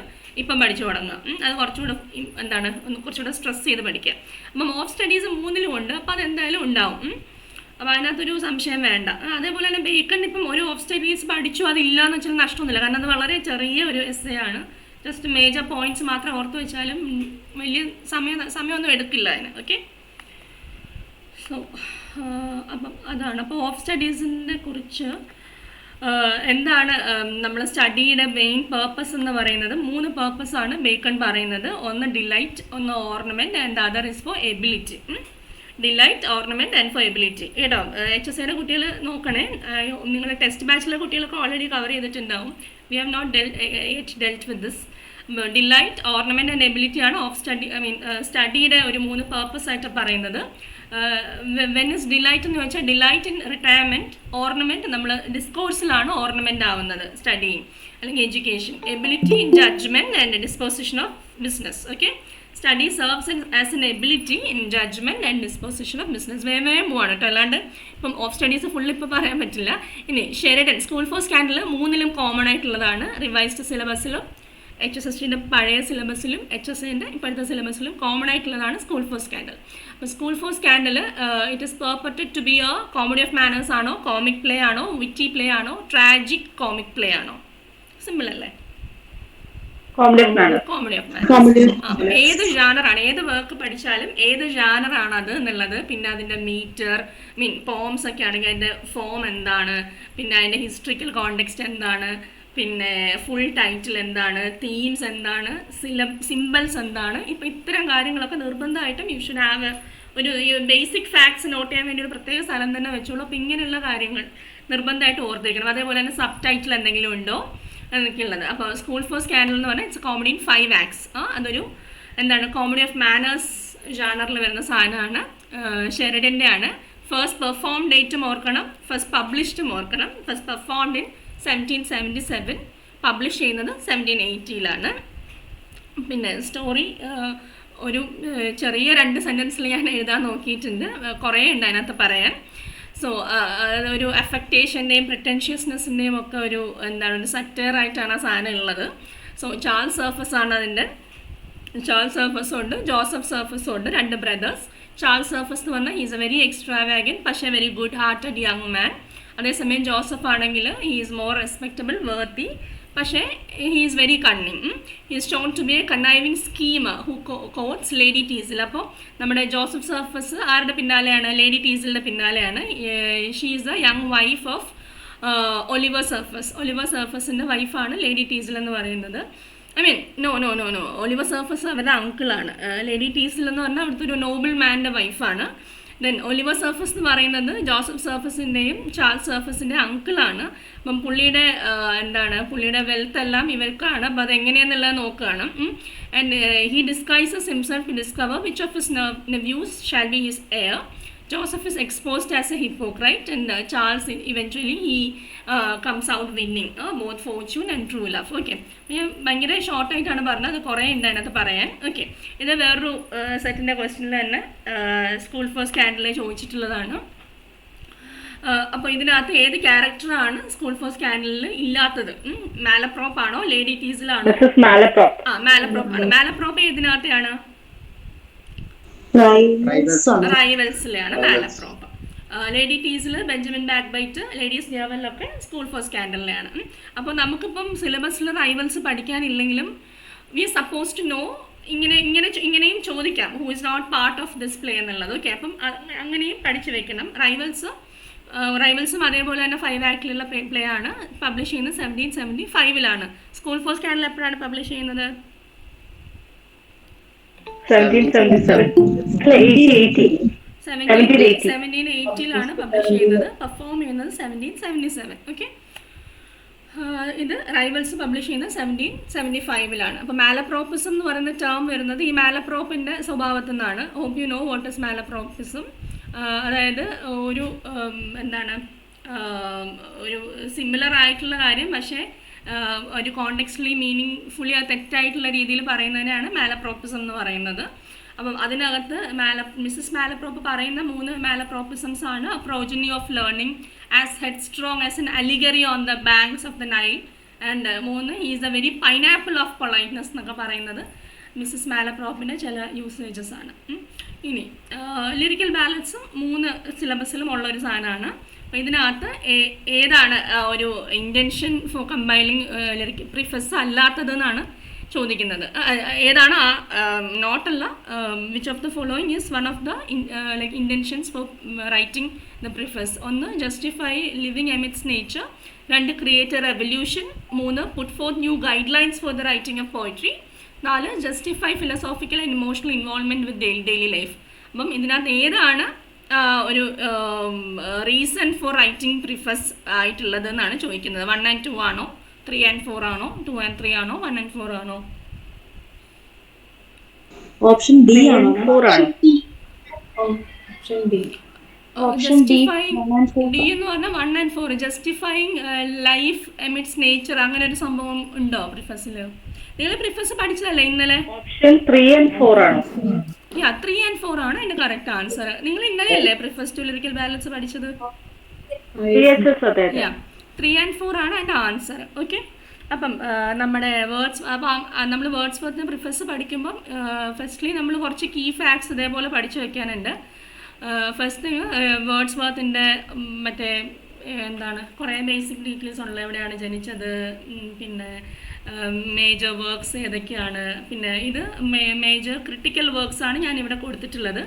ഇപ്പം പഠിച്ചു തുടങ്ങുക. അത് കുറച്ചുകൂടെ കുറച്ചുകൂടെ സ്ട്രെസ് ചെയ്ത് പഠിക്കുക. അപ്പം ഓഫ് സ്റ്റഡീസ് 3ലും ഉണ്ട്. അപ്പോൾ അതെന്തായാലും ഉണ്ടാവും. അപ്പോൾ അതിനകത്തൊരു സംശയം വേണ്ട. അതേപോലെ തന്നെ ബേക്കൺ ഇപ്പം ഒരു ഓഫ് സ്റ്റഡീസ് പഠിച്ചു അതില്ല എന്ന് വെച്ചാൽ നഷ്ടമൊന്നുമില്ല. കാരണം അത് വളരെ ചെറിയ ഒരു എസ്സേ ആണ്. ജസ്റ്റ് മേജർ പോയിന്റ്സ് മാത്രം ഓർത്ത് വെച്ചാലും വലിയ സമയമൊന്നും എടുക്കില്ല അതിന്. ഓക്കെ, സോ അപ്പം അതാണ്. അപ്പോൾ ഓഫ് സ്റ്റഡീസിനെ കുറിച്ച് എന്താണ് നമ്മൾ സ്റ്റഡിയുടെ മെയിൻ പേർപ്പസ് എന്ന് പറയുന്നത് 3 പേർപ്പസാണ് ബേക്കൺ പറയുന്നത്. ഒന്ന് ഡിലൈറ്റ്, ഒന്ന് ornament and other is for ability. Delight, ornament and for ability. കേട്ടോ, HSAയുടെ കുട്ടികൾ നോക്കണേ. നിങ്ങൾ ടെസ്റ്റ് ബാച്ചിലെ കുട്ടികളൊക്കെ ഓൾറെഡി കവർ ചെയ്തിട്ടുണ്ടാവും. We have not dealt with this. Delight, ornament and ability ആണ് ഓഫ് സ്റ്റഡിയുടെ ഒരു 3 പേർപ്പസ് ആയിട്ട് പറയുന്നത്. വെൻ ഇസ് ഡിലൈറ്റ് എന്ന് വെച്ചാൽ ഡിലൈറ്റ് ഇൻ റിട്ടയർമെൻറ്റ്, ഓർണമെൻറ്റ് നമ്മൾ ഡിസ്കോഴ്സിലാണ് ഓർണമെൻ്റ് ആവുന്നത് സ്റ്റഡിങ് അല്ലെങ്കിൽ education. Ability in judgement and disposition of business. Okay, study serves as an ability in judgement and disposition of business. വേഗം പോവാണ് കേട്ടോ, അല്ലാണ്ട് ഇപ്പം ഓഫ് സ്റ്റഡീസ് ഫുൾ ഇപ്പോൾ പറയാൻ പറ്റില്ല. ഇനി ഷെറിഡൻ സ്കൂൾ ഫോർ സ്കാൻഡിൽ 3ലും കോമൺ ആയിട്ടുള്ളതാണ്. റിവൈസ്ഡ് സിലബസിലും HSSTയുടെ പഴയ സിലബസിലും HSAൻ്റെ ഇപ്പോഴത്തെ സിലബസിലും കോമൺ ആയിട്ടുള്ളതാണ് സ്കൂൾ ഫോർ സ്കാൻഡൽ. അപ്പോൾ school for scandal it is purported to be a comedy of manners ആണോ, കോമിക് പ്ലേ ആണോ, വിറ്റി പ്ലേ ആണോ, ട്രാജിക് കോമിക് പ്ലേ ആണോ? സിമ്പിൾ അല്ലേ? Comedy of manners. ഏത് ജാനറാണ്, ഏത് വർക്ക് പഠിച്ചാലും ഏത് ജാനറാണ് അത് എന്നുള്ളത്, പിന്നെ അതിൻ്റെ മീറ്റർ പോംസ് ഒക്കെ ആണെങ്കിൽ അതിൻ്റെ ഫോം എന്താണ്, പിന്നെ അതിൻ്റെ ഹിസ്റ്ററിക്കൽ കോണ്ടെക്സ്റ്റ് എന്താണ്, പിന്നെ ഫുൾ ടൈറ്റിൽ എന്താണ്, തീംസ് എന്താണ്, സിംബൽസ് എന്താണ്, ഇപ്പം ഇത്തരം കാര്യങ്ങളൊക്കെ നിർബന്ധമായിട്ടും യു ഷുഡ് ഹാവ് ഒരു ബേസിക് ഫാക്ട്സ് നോട്ട് ചെയ്യാൻ വേണ്ടി ഒരു പ്രത്യേക സ്ഥലം തന്നെ വെച്ചോളൂ. അപ്പോൾ ഇങ്ങനെയുള്ള കാര്യങ്ങൾ നിർബന്ധമായിട്ട് ഓർത്തിരിക്കണം. അതേപോലെ തന്നെ സബ് ടൈറ്റിൽ എന്തെങ്കിലും ഉണ്ടോ, എന്നൊക്കെയുള്ളത്. അപ്പോൾ സ്കൂൾ ഫോർ സ്കാൻഡൽ എന്ന് പറഞ്ഞാൽ ഇറ്റ്സ് കോമഡി ഇൻ 5 acts. അതൊരു എന്താണ് കോമഡി ഓഫ് മാനേഴ്സ് ജാനറിൽ വരുന്ന സാധനമാണ്. ഷെറിഡൻ്റെ ആണ്. ഫസ്റ്റ് പെർഫോം ഡേറ്റും ഓർക്കണം, ഫസ്റ്റ് പബ്ലിഷ്ഡും ഓർക്കണം. ഫസ്റ്റ് പെർഫോംഡ് ഇൻ 1777, പബ്ലിഷ് ചെയ്യുന്നത് 1780. പിന്നെ സ്റ്റോറി ഒരു ചെറിയ 2 സെൻറ്റൻസിൽ ഞാൻ എഴുതാൻ നോക്കിയിട്ടുണ്ട്, കുറേ ഉണ്ട് അതിനകത്ത് പറയാൻ. സോ ഒരു അഫക്റ്റേഷൻ്റെയും പ്രിറ്റൻഷ്യസ്നെസ്സിൻ്റെയും ഒക്കെ ഒരു എന്താണ് ഒരു സറ്റയറായിട്ടാണ് ആ സാധനം ഉള്ളത്. സോ ചാൾസ് സർഫസ് ആണ് അതിൻ്റെ. ചാൾസ് സർഫസും ഉണ്ട്, ജോസഫ് സർഫസും ഉണ്ട്, 2 ബ്രദേഴ്സ്. ചാൾസ് സർഫസ് എന്ന് പറഞ്ഞാൽ ഹീസ് എ വെരി എക്സ്ട്രാവാഗൻ പക്ഷേ very good hearted young man. അതേസമയം ജോസഫ് ആണെങ്കിൽ he is more respectable, worthy, പക്ഷേ he is very cunning. He is shown to be a conniving schemer who courts Lady Teazle. അപ്പോൾ നമ്മുടെ Joseph Surface ആരുടെ പിന്നാലെയാണ്? Lady ടീസിലിൻ്റെ പിന്നാലെയാണ്. She is a young wife of Oliver Surface. Oliver സർഫസിൻ്റെ വൈഫാണ് Lady Teazle എന്ന് പറയുന്നത്. I mean no Oliver Surface അവരുടെ അങ്കിളാണ്. ലേഡി ടീസിൽ എന്ന് പറഞ്ഞാൽ അവിടുത്തെ ഒരു നോബിൾ മാൻ്റെ വൈഫാണ്. ദെൻ ഒലിവർ സർഫസ് എന്ന് പറയുന്നത് ജോസഫ് സർഫസിൻ്റെയും ചാൾസ് സർഫസിൻ്റെയും അങ്കിളാണ്. അപ്പം പുള്ളിയുടെ വെൽത്ത് എല്ലാം ഇവർക്കാണ്. അപ്പോൾ അതെങ്ങനെയാണെന്നുള്ളത് നോക്കുകയാണ്. And he disguises himself to discover which of his nephews shall be his heir. Joseph is exposed as a hypocrite and Charles eventually he comes out winning both fortune and true love. Okay, ഞാൻ ഭയങ്കര ഷോർട്ടായിട്ടാണ് പറഞ്ഞത്, അത് കുറേ ഉണ്ട് അതിനകത്ത് പറയാൻ. Okay, ഇത് വേറൊരു സെറ്റിൻ്റെ ക്വസ്റ്റ്യനിൽ തന്നെ സ്കൂൾ ഫോർ സ്കാൻഡലിൽ ചോദിച്ചിട്ടുള്ളതാണ്. അപ്പോൾ ഇതിനകത്ത് ഏത് ക്യാരക്ടറാണ് സ്കൂൾ ഫോർ സ്കാൻഡലിൽ ഇല്ലാത്തത്? മാലപ്രോപ്പ് ആണോ ലേഡി ടീസിലാണോ? മാലപ്രോപ്പ് ആണ്. മാലപ്രോപ്പ് ഏതിനകത്തെയാണ്? റൈവൽസിലാണ് Malaprop. Lady Teazle Benjamin Backbite, ladies ജേർണലിലൊക്കെ സ്കൂൾ ഫോർ സ്കാൻഡലിലാണ്. അപ്പോൾ നമുക്കിപ്പം സിലബസിൽ റൈവൽസ് പഠിക്കാനില്ലെങ്കിലും വി സപ്പോസ് ടു നോ ഇങ്ങനെയും ചോദിക്കാം who is not part of this play എന്നുള്ളത്. ഓക്കെ, അപ്പം അങ്ങനെയും പഠിച്ചു വെക്കണം. റൈവൽസും അതേപോലെ തന്നെ 5 actലുള്ള പ്ലേ ആണ്. പബ്ലിഷ് ചെയ്യുന്നത് 1775. സ്കൂൾ ഫോർ സ്കാൻഡൽ എപ്പോഴാണ് പബ്ലിഷ് ചെയ്യുന്നത്? 1780 പബ്ലിഷ് ചെയ്യുന്നത്. പെർഫോം ചെയ്യുന്നത് 1777. ഓക്കെ, ഇത് റൈവൽസ് പബ്ലിഷ് ചെയ്യുന്നത് 1775. അപ്പോൾ മാലപ്രോപ്പിസം എന്ന് പറയുന്ന ടേം വരുന്നത് ഈ മാലപ്രോപ്പിൻ്റെ സ്വഭാവത്തിൽ നിന്നാണ്. Hope you know what is malapropism. അതായത് ഒരു ഒരു സിമിലർ ആയിട്ടുള്ള കാര്യം പക്ഷേ ഒരു കോണ്ടെക്സ്റ്റലി മീനിങ് ഫുള്ളി തെറ്റായിട്ടുള്ള രീതിയിൽ പറയുന്നതിനാണ് മാലപ്രോപ്പിസം എന്ന് പറയുന്നത്. അപ്പം അതിനകത്ത് മിസ്സസ് മാലപ്രോപ്പ് പറയുന്ന 3 മാലപ്രോപ്പിസംസ് ആണ്: progeny of learning, as head strong as an allegory on the banks of the Nile, and 3 is A very pineapple of politeness എന്നൊക്കെ പറയുന്നത് മിസ്സസ് മാലപ്രോപ്പിൻ്റെ ചില യൂസേജസ് ആണ്. ഇനി ലിറിക്കൽ ബാലൻസും 3 സിലബസിലും ഉള്ളൊരു സാധനമാണ്. അപ്പോൾ ഇതിനകത്ത് ഏതാണ് ഒരു intention for compiling lyric preface അല്ലാത്തതെന്നാണ് ചോദിക്കുന്നത്. ഏതാണ് ആ നോട്ടല്ല, which of the following is one of the like intentions for writing the preface? 1 justify living amidst nature, 2 create a revolution, 3 put forth new guidelines for the writing of poetry, 4 justify philosophical and emotional involvement with daily life. അപ്പം ഇതിനകത്ത് ഏതാണ് ഒരു reason for writing പ്രിഫസ് ആയിട്ടുള്ളത് എന്നാണ് ചോദിക്കുന്നത്. 1 and 2 ആണോ, 3 and 4 ആണോ, 2 and 3 ആണോ, 1 and 4 ആണോ? ഓപ്ഷൻ ഡി ആണോ? ഡി എന്ന് പറഞ്ഞാൽ 1 and 4 justifying life emits nature, അങ്ങനെ ഒരു സംഭവം ഉണ്ടോ പ്രിഫസിൽ? നിങ്ങൾ പ്രിഫസ് പഠിച്ചതല്ലേ ഇന്നലെ? ഓപ്ഷൻ 3 and 4 ആണ്. 3 and 4 ആണ് അതിന്റെ കറക്റ്റ് ആൻസർ. നിങ്ങൾ ഇന്നലെയല്ലേ പ്രിഫസ് ടു ലിറിക്കൽ ബാലൻസ് പഠിച്ചത്? 3 and 4 ആണ് അതിന്റെ ആൻസർ. ഓക്കെ, അപ്പം നമ്മുടെ നമ്മൾ വേർഡ്സ് വർത്തിന് പ്രിഫസ് പഠിക്കുമ്പം ഫസ്റ്റ്ലി നമ്മൾ കുറച്ച് കീ ഫാക്ട്സ് ഇതേപോലെ പഠിച്ചു വെക്കാനുണ്ട്. ഫസ്റ്റ് തിങ് വേർഡ്സ് വർത്തിൻ്റെ മറ്റേ കുറേ ബേസിക് ഡീറ്റെയിൽസ് ഉള്ളത്, എവിടെയാണ് ജനിച്ചത്, പിന്നെ മേജർ വർക്ക്സ് ഏതൊക്കെയാണ്, പിന്നെ ഇത് മേജർ ക്രിട്ടിക്കൽ വർക്ക്സ് ആണ് ഞാനിവിടെ കൊടുത്തിട്ടുള്ളത്.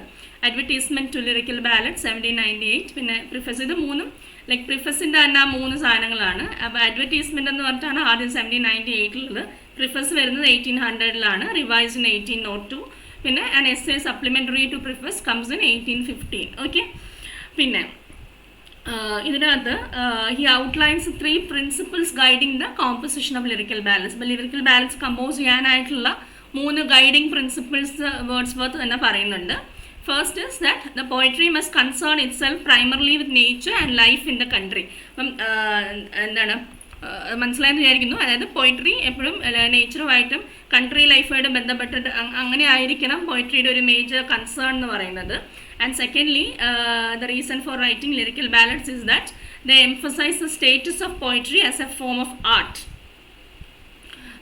അഡ്വർടൈസ്മെൻറ്റ് ടു ലിറിക്കൽ ബാലൻസ് 1798, പിന്നെ പ്രിഫസ്. ഇത് 3 ലൈക്ക് പ്രിഫസിൻ്റെ തന്നെ 3 സാധനങ്ങളാണ്. അപ്പോൾ അഡ്വർടൈസ്മെൻ്റ് എന്ന് പറഞ്ഞിട്ടാണ് ആദ്യം 1798 പ്രിഫസ് വരുന്നത് 1800 റിവൈസ്ഡ് ഇൻ 1802. പിന്നെ an essay supplementary to preface comes in 1815. Okay, പിന്നെ ഇതിനകത്ത് he outlines 3 principles guiding the composition of lyrical ballads. അപ്പോൾ ലിറിക്കൽ ബാലൻസ് കമ്പോസ് ചെയ്യാനായിട്ടുള്ള 3 ഗൈഡിങ് പ്രിൻസിപ്പിൾസ് വേർഡ്സ്വർത്ത് തന്നെ പറയുന്നുണ്ട്. First is that the poetry must concern itself primarily with nature and life in the country. അപ്പം എന്താണ് മനസ്സിലായെന്ന് വിചാരിക്കുന്നു. അതായത് poetry എപ്പോഴും നേച്ചറുമായിട്ടും കൺട്രി ലൈഫുമായിട്ടും ബന്ധപ്പെട്ടിട്ട് അങ്ങനെ ആയിരിക്കണം പോയിട്രിയുടെ ഒരു മേജർ കൺസേൺ എന്ന് പറയുന്നത്. And secondly the reason for writing Lyrical Ballads is that the emphasize the status of poetry as a form of art.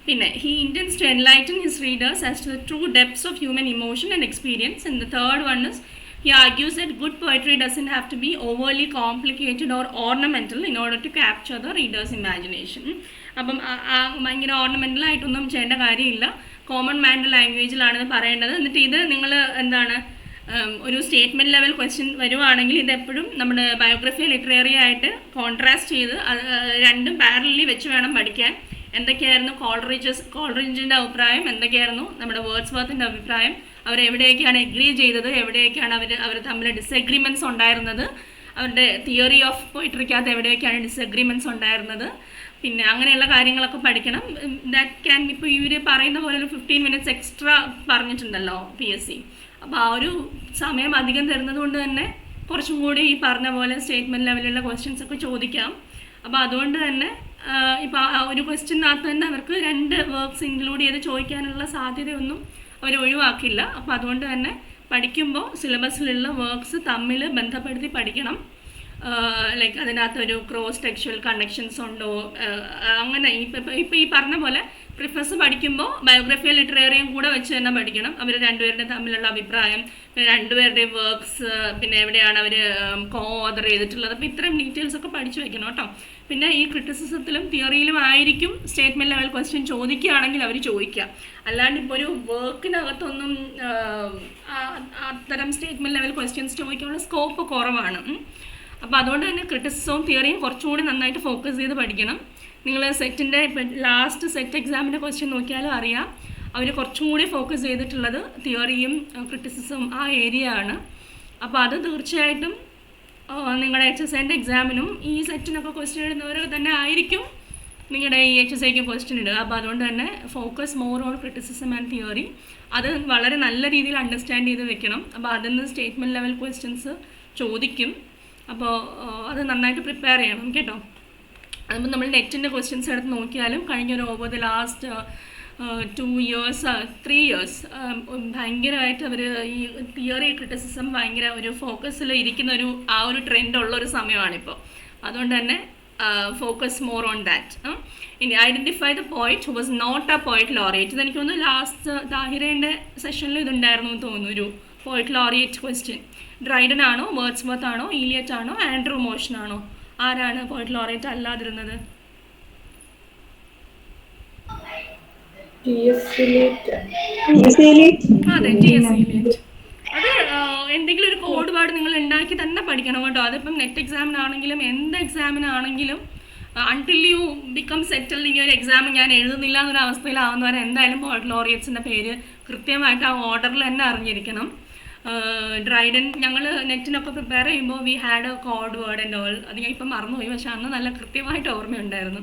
പിന്നെ he intends to enlighten his readers as to the true depths of human emotion and experience. And the third one is he argues that good poetry doesn't have to be overly complicated or ornamental in order to capture the reader's imagination. അപ്പം ഭയങ്കര ornamental ആയിട്ടൊന്നും ചെയ്യേണ്ട കാര്യമില്ല, common മാൻ്റെ ലാംഗ്വേജിലാണെന്ന് പറയേണ്ടത്. എന്നിട്ട് ഇത് നിങ്ങൾ എന്താണ് ഒരു സ്റ്റേറ്റ്മെൻറ്റ് ലെവൽ ക്വസ്റ്റ്യൻ വരുവാണെങ്കിൽ ഇതെപ്പോഴും നമ്മുടെ ബയോഗ്രഫി ലിറ്റററി ആയിട്ട് കോൺട്രാസ്റ്റ് ചെയ്ത് രണ്ടും പാരലി വെച്ച് വേണം പഠിക്കാൻ. എന്തൊക്കെയായിരുന്നു കോൾറിഡ്ജിൻ്റെ അഭിപ്രായം, എന്തൊക്കെയായിരുന്നു നമ്മുടെ വേർഡ്സ്വർത്തിൻ്റെ അഭിപ്രായം, അവരെവിടെയൊക്കെയാണ് എഗ്രി ചെയ്തത്, എവിടെയൊക്കെയാണ് അവർ തമ്മിൽ ഡിസഗ്രിമെൻറ്റ്സ് ഉണ്ടായിരുന്നത്, അവരുടെ തിയറി ഓഫ് പോയിട്രിക്കകത്ത് എവിടെയൊക്കെയാണ് ഡിസഗ്രിമെൻറ്റ്സ് ഉണ്ടായിരുന്നത്, പിന്നെ അങ്ങനെയുള്ള കാര്യങ്ങളൊക്കെ പഠിക്കണം. ദാറ്റ് ക്യാൻ ഇപ്പോൾ ഇവർ പറയുന്ന പോലെ ഒരു 15 minutes എക്സ്ട്രാ പറഞ്ഞിട്ടുണ്ടല്ലോ PSC. അപ്പോൾ ആ ഒരു സമയം അധികം തരുന്നത് കൊണ്ട് തന്നെ കുറച്ചും കൂടി ഈ പറഞ്ഞ പോലെ സ്റ്റേറ്റ്മെൻറ്റ് ലെവലിലുള്ള ക്വസ്റ്റ്യൻസ് ഒക്കെ ചോദിക്കാം. അപ്പോൾ അതുകൊണ്ട് തന്നെ ഇപ്പോൾ ഒരു ക്വസ്റ്റ്യനകത്ത് തന്നെ അവർക്ക് 2 വർക്ക്സ് ഇൻക്ലൂഡ് ചെയ്ത് ചോദിക്കാനുള്ള സാധ്യതയൊന്നും അവർ ഒഴിവാക്കില്ല. അപ്പോൾ അതുകൊണ്ട് തന്നെ പഠിക്കുമ്പോൾ സിലബസിലുള്ള വർക്ക്സ് തമ്മിൽ ബന്ധപ്പെടുത്തി പഠിക്കണം. ലൈക്ക് അതിനകത്തൊരു ക്രോസ് ടെക്സ്ച്വൽ കണക്ഷൻസ് ഉണ്ടോ, അങ്ങനെ ഇപ്പോൾ ഈ പറഞ്ഞ പോലെ പ്രിഫസ് പഠിക്കുമ്പോൾ ബയോഗ്രഫിയും ലിറ്ററേറിയും കൂടെ വെച്ച് തന്നെ പഠിക്കണം. അവർ രണ്ടുപേരുടെ തമ്മിലുള്ള അഭിപ്രായം, പിന്നെ രണ്ടുപേരുടെയും വർക്ക്സ്, പിന്നെ എവിടെയാണ് അവർ കോ ഓതർ ചെയ്തിട്ടുള്ളത്. അപ്പോൾ ഇത്രയും ഡീറ്റെയിൽസ് ഒക്കെ പഠിച്ചു വെക്കണം കേട്ടോ. പിന്നെ ഈ ക്രിറ്റിസിസത്തിലും തിയറിയിലും ആയിരിക്കും സ്റ്റേറ്റ്മെൻറ്റ് ലെവൽ ക്വസ്റ്റ്യൻ ചോദിക്കുകയാണെങ്കിൽ അവർ ചോദിക്കുക. അല്ലാണ്ട് ഇപ്പോൾ ഒരു വർക്കിനകത്തൊന്നും അത്തരം സ്റ്റേറ്റ്മെൻറ്റ് ലെവൽ ക്വസ്റ്റ്യൻസ് ചോദിക്കാനുള്ള സ്കോപ്പ് കുറവാണ്. അപ്പോൾ അതുകൊണ്ട് തന്നെ ക്രിറ്റിസിസവും തിയറിയും കുറച്ചുകൂടി നന്നായിട്ട് ഫോക്കസ് ചെയ്ത് പഠിക്കണം. നിങ്ങൾ സെറ്റിൻ്റെ ഇപ്പം ലാസ്റ്റ് സെറ്റ് എക്സാമിൻ്റെ ക്വസ്റ്റ്യൻ നോക്കിയാലും അറിയാം, അവർ കുറച്ചും കൂടി ഫോക്കസ് ചെയ്തിട്ടുള്ളത് തിയറിയും ക്രിറ്റിസിസവും ആ ഏരിയ ആണ്. അപ്പോൾ അത് തീർച്ചയായിട്ടും നിങ്ങളുടെ HSIൻ്റെ എക്സാമിനും ഈ സെറ്റിനൊക്കെ ക്വസ്റ്റ്യൻ ഇടുന്നവരൊക്കെ തന്നെ ആയിരിക്കും നിങ്ങളുടെ ഈ HSIക്ക് ക്വസ്റ്റ്യൻ ഇടുക. അപ്പോൾ അതുകൊണ്ട് തന്നെ focus more on criticism and theory. അത് വളരെ നല്ല രീതിയിൽ അണ്ടർസ്റ്റാൻഡ് ചെയ്ത് വെക്കണം. അപ്പോൾ അതിൽ നിന്ന് സ്റ്റേറ്റ്മെൻറ്റ് ലെവൽ ക്വസ്റ്റ്യൻസ് ചോദിക്കും. അപ്പോൾ അത് നന്നായിട്ട് പ്രിപ്പയർ ചെയ്യണം കേട്ടോ. അതുമ്പോൾ നമ്മൾ നെറ്റിൻ്റെ ക്വസ്റ്റ്യൻസ് എടുത്ത് നോക്കിയാലും കഴിഞ്ഞൊരു over the last 2 years 3 years ഭയങ്കരമായിട്ട് അവർ ഈ തിയറി ക്രിറ്റിസിസം ഭയങ്കര ഒരു ഫോക്കസിൽ ഇരിക്കുന്ന ആ ഒരു ട്രെൻഡുള്ളൊരു സമയമാണിപ്പോൾ. അതുകൊണ്ട് തന്നെ ഫോക്കസ് മോർ ഓൺ ദാറ്റ്. ഇനി identify the poet who was not a poet laureate. ഇതെനിക്ക് തോന്നുന്നു ലാസ്റ്റ് താഹിറേൻ്റെ സെഷനിൽ ഇതുണ്ടായിരുന്നു എന്ന് തോന്നുന്നു, ഒരു പോയിറ്റ് ലോറിയേറ്റ് ക്വസ്റ്റ്യൻ. ഡ്രൈഡൻ ആണോ, വേർഡ്സ്വർത്ത് ആണോ, ഈലിയറ്റ് ആണോ, ആൻഡ്രൂ മോഷൻ ആണോ, ആരാണ് പോയിറ്റ് ലോറിയേറ്റ് അല്ലാതിരുന്നത്? അതെ, TS Eliot. അത് എന്തെങ്കിലും ഒരു കോഡ് വേർഡ് നിങ്ങൾ ഉണ്ടാക്കി തന്നെ പഠിക്കണം കേട്ടോ. അതിപ്പം നെറ്റ് എക്സാമിനാണെങ്കിലും എന്ത് എക്സാമിനാണെങ്കിലും അൺടിൽ യു ബിക്കം സെറ്റിൽഡ് ഈ ഒരു എക്സാം ഞാൻ എഴുതുന്നില്ല എന്നൊരു അവസ്ഥയിലാവുന്നവരെ എന്തായാലും പോയിറ്റ് ലോറിയേറ്റ്സിൻ്റെ പേര് കൃത്യമായിട്ട് ആ ഓർഡറിൽ തന്നെ അറിഞ്ഞിരിക്കണം. ഡ്രൈഡൻ ഞങ്ങൾ നെറ്റിനൊക്കെ പ്രിപ്പയർ ചെയ്യുമ്പോൾ we had a code word and all. അത് ഞാൻ ഇപ്പം മറന്നുപോയി, പക്ഷെ അന്ന് നല്ല കൃത്യമായിട്ട് ഓർമ്മയുണ്ടായിരുന്നു.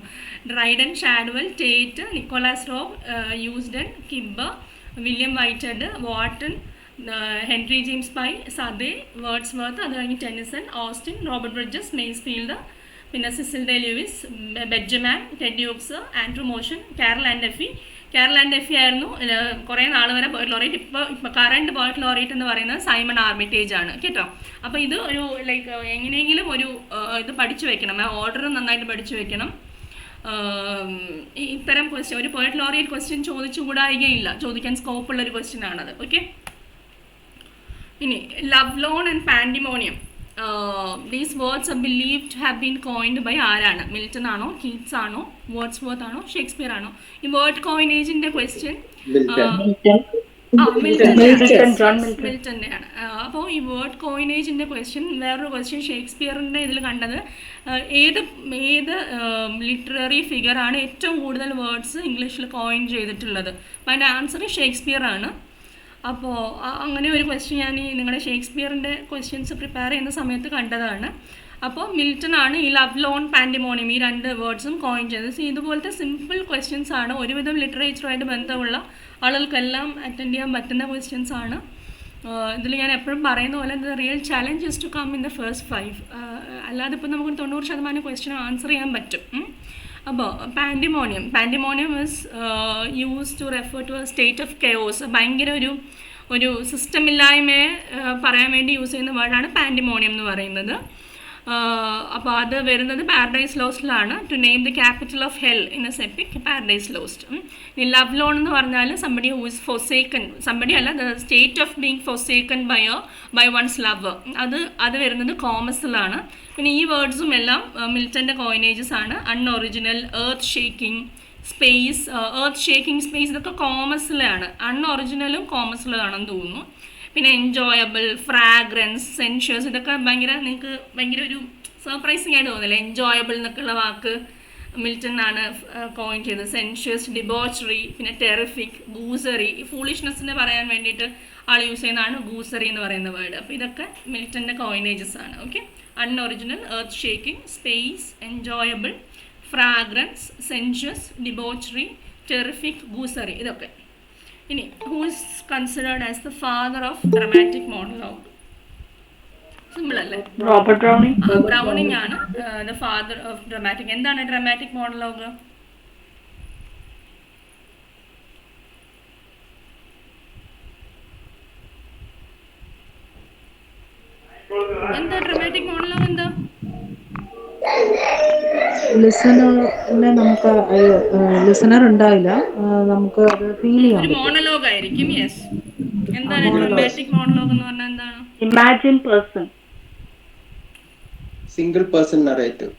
Dryden, Shadwell, Tate, Nicholas Rowe, Eusden, Cibber, William Whitehead, Warton, Henry James Pye, Southey, Wordsworth, അത് കഴിഞ്ഞ് Tennyson, Austin, Robert Bridges, Masefield, പിന്നെ Cecil Day Lewis, Benjamin, Ted Hughes, Andrew Motion, Carol Ann Duffy ആയിരുന്നു കുറേ നാൾ വരെ പോയിറ്റ് laureate. ഇപ്പോൾ current പോയിറ്റ് ലോറിയേറ്റ് എന്ന് പറയുന്നത് സൈമൺ ആർമിറ്റേജ് ആണ് കേട്ടോ. അപ്പോൾ ഇത് ഒരു ലൈക്ക് എങ്ങനെയെങ്കിലും ഒരു ഇത് പഠിച്ചു വെക്കണം, ഓർഡർ നന്നായിട്ട് പഠിച്ചു വെക്കണം. ഇത്തരം ക്വസ്റ്റ്യൻ ഒരു പോയിറ്റ് ലോറിയേറ്റ് ക്വസ്റ്റ്യൻ ചോദിച്ചുകൂടായികയില്ല, ചോദിക്കാൻ സ്കോപ്പുള്ളൊരു ക്വസ്റ്റ്യൻ ആണത്. ഓക്കെ. ഇനി lovelorn and pandemonium. These words are believed to have been coined by ആരാണ്? മിൽട്ടൺ ആണോ, കീറ്റ്സ് ആണോ, വേർഡ്സ്വർത്ത് ആണോ, ഷേക്സ്പിയർ ആണോ? ഈ വേർഡ് കോയിനേജിന്റെ ക്വസ്റ്റ്യൻ മിൽട്ടൻ്റെ ആണ്. അപ്പോൾ ഈ വേർഡ് കോയിനേജിന്റെ ക്വസ്റ്റ്യൻ വേറൊരു ക്വസ്റ്റ്യൻ ഷേക്സ്പിയറിന്റെ ഇതിൽ കണ്ടത് ഏത് ലിറ്റററി ഫിഗർ ആണ് ഏറ്റവും കൂടുതൽ വേർഡ്സ് ഇംഗ്ലീഷിൽ കോയിൻ ചെയ്തിട്ടുള്ളത്? അപ്പോൾ അതിൻ്റെ ആൻസർ ഷേക്സ്പിയർ ആണ്. അപ്പോൾ അങ്ങനെ ഒരു ക്വസ്റ്റ്യൻ ഞാൻ ഈ നിങ്ങളുടെ ഷേക്സ്പിയറിൻ്റെ ക്വസ്റ്റ്യൻസ് പ്രിപ്പയർ ചെയ്യുന്ന സമയത്ത് കണ്ടതാണ്. അപ്പോൾ മിൽട്ടൺ ആണ് ഈ ലവ് ലോൺ പാൻഡിമോണിയം ഈ രണ്ട് വേർഡ്സും കോയിൻ ചെയ്തത്. ഇതുപോലത്തെ സിമ്പിൾ ക്വസ്റ്റ്യൻസ് ആണ്, ഒരുവിധം ലിറ്ററേച്ചറുമായിട്ട് ബന്ധമുള്ള ആളുകൾക്കെല്ലാം അറ്റൻഡ് ചെയ്യാൻ പറ്റുന്ന ക്വസ്റ്റ്യൻസ് ആണ്. ഇതിൽ ഞാൻ എപ്പോഴും പറയുന്ന പോലെ the real challenge is to come in the first 5. അല്ലാതെ ഇപ്പോൾ നമുക്ക് 90% ക്വസ്റ്റ്യൻ ആൻസർ ചെയ്യാൻ പറ്റും. അപ്പോൾ pandemonium is used to refer to a state of chaos. ഭയങ്കര ഒരു സിസ്റ്റം ഇല്ലായ്മയെ പറയാൻ വേണ്ടി യൂസ് ചെയ്യുന്ന വേർഡാണ് പാൻഡിമോണിയം എന്ന് പറയുന്നത്. അപ്പോൾ അത് വരുന്നത് പാരഡൈസ് ലോസ്റ്റിലാണ്. To name the capital of hell in a epic Paradise Lost. ഈ ലവ് ലോൺ എന്ന് പറഞ്ഞാൽ somebody who is forsaken, somebody അല്ല, the state of being forsaken by one's love, അത് വരുന്നത് കോമസിലാണ്. പിന്നെ ഈ വേർഡ്സും എല്ലാം മിൽട്ടൻ്റെ കോയിനേജസ് ആണ്. Unoriginal, earth shaking, space, earth shaking, space ഇതൊക്കെ കോമസിലാണ്. അൺഒറിജിനലും കോമസിലാണെന്ന് തോന്നുന്നു. പിന്നെ എൻജോയബിൾ, ഫ്രാഗ്രൻസ്, സെൻഷ്വസ് ഇതൊക്കെ നിങ്ങൾക്ക് ഭയങ്കര ഒരു സർപ്രൈസിങ് ആയിട്ട് തോന്നില്ല. എൻജോയബിൾ എന്നൊക്കെയുള്ള വാക്ക് മിൽട്ടൺ ആണ് കോയിൻ ചെയ്തത്. സെൻഷ്വസ്, ഡിബോച്ചറി, പിന്നെ ടെറിഫിക്, ഗൂസറി, ഈ ഫൂളിഷ്നെസ്സിനെ പറയാൻ വേണ്ടിയിട്ട് ആൾ യൂസ് ചെയ്യുന്നതാണ് ഗൂസറി എന്ന് പറയുന്ന വേർഡ്. അപ്പോൾ ഇതൊക്കെ മിൽട്ടൻ്റെ കോയിനേജസ് ആണ്. Okay, unoriginal, earth shaking, space, enjoyable, fragrance, sensuous, debauchery, terrific, ഗൂസറി ഇതൊക്കെ. ഇനി who is considered as the father of dramatic monologue? Simple അല്ലേ? Robert Browning. ബ്രൗണിംഗ് ആണ് ദ ഫാദർ ഓഫ് ഡ്രമാറ്റിക്. എന്താണ് ഡ്രമാറ്റിക് മോണോലോഗ്? എന്താ ഡ്രമാറ്റിക് മോണോലോഗ്? എന്താ listener ഉണ്ടാവില്ല, നമുക്ക് അത് ഫീൽ ചെയ്യാം. ഒരു മോണോലോഗ് ആയിരിക്കും. യെസ്. എന്താണ് ഡ്രമാറ്റിക് മോണോലോഗ് എന്ന് പറഞ്ഞാൽ? എന്താണ്? Imagine person, single person narrative.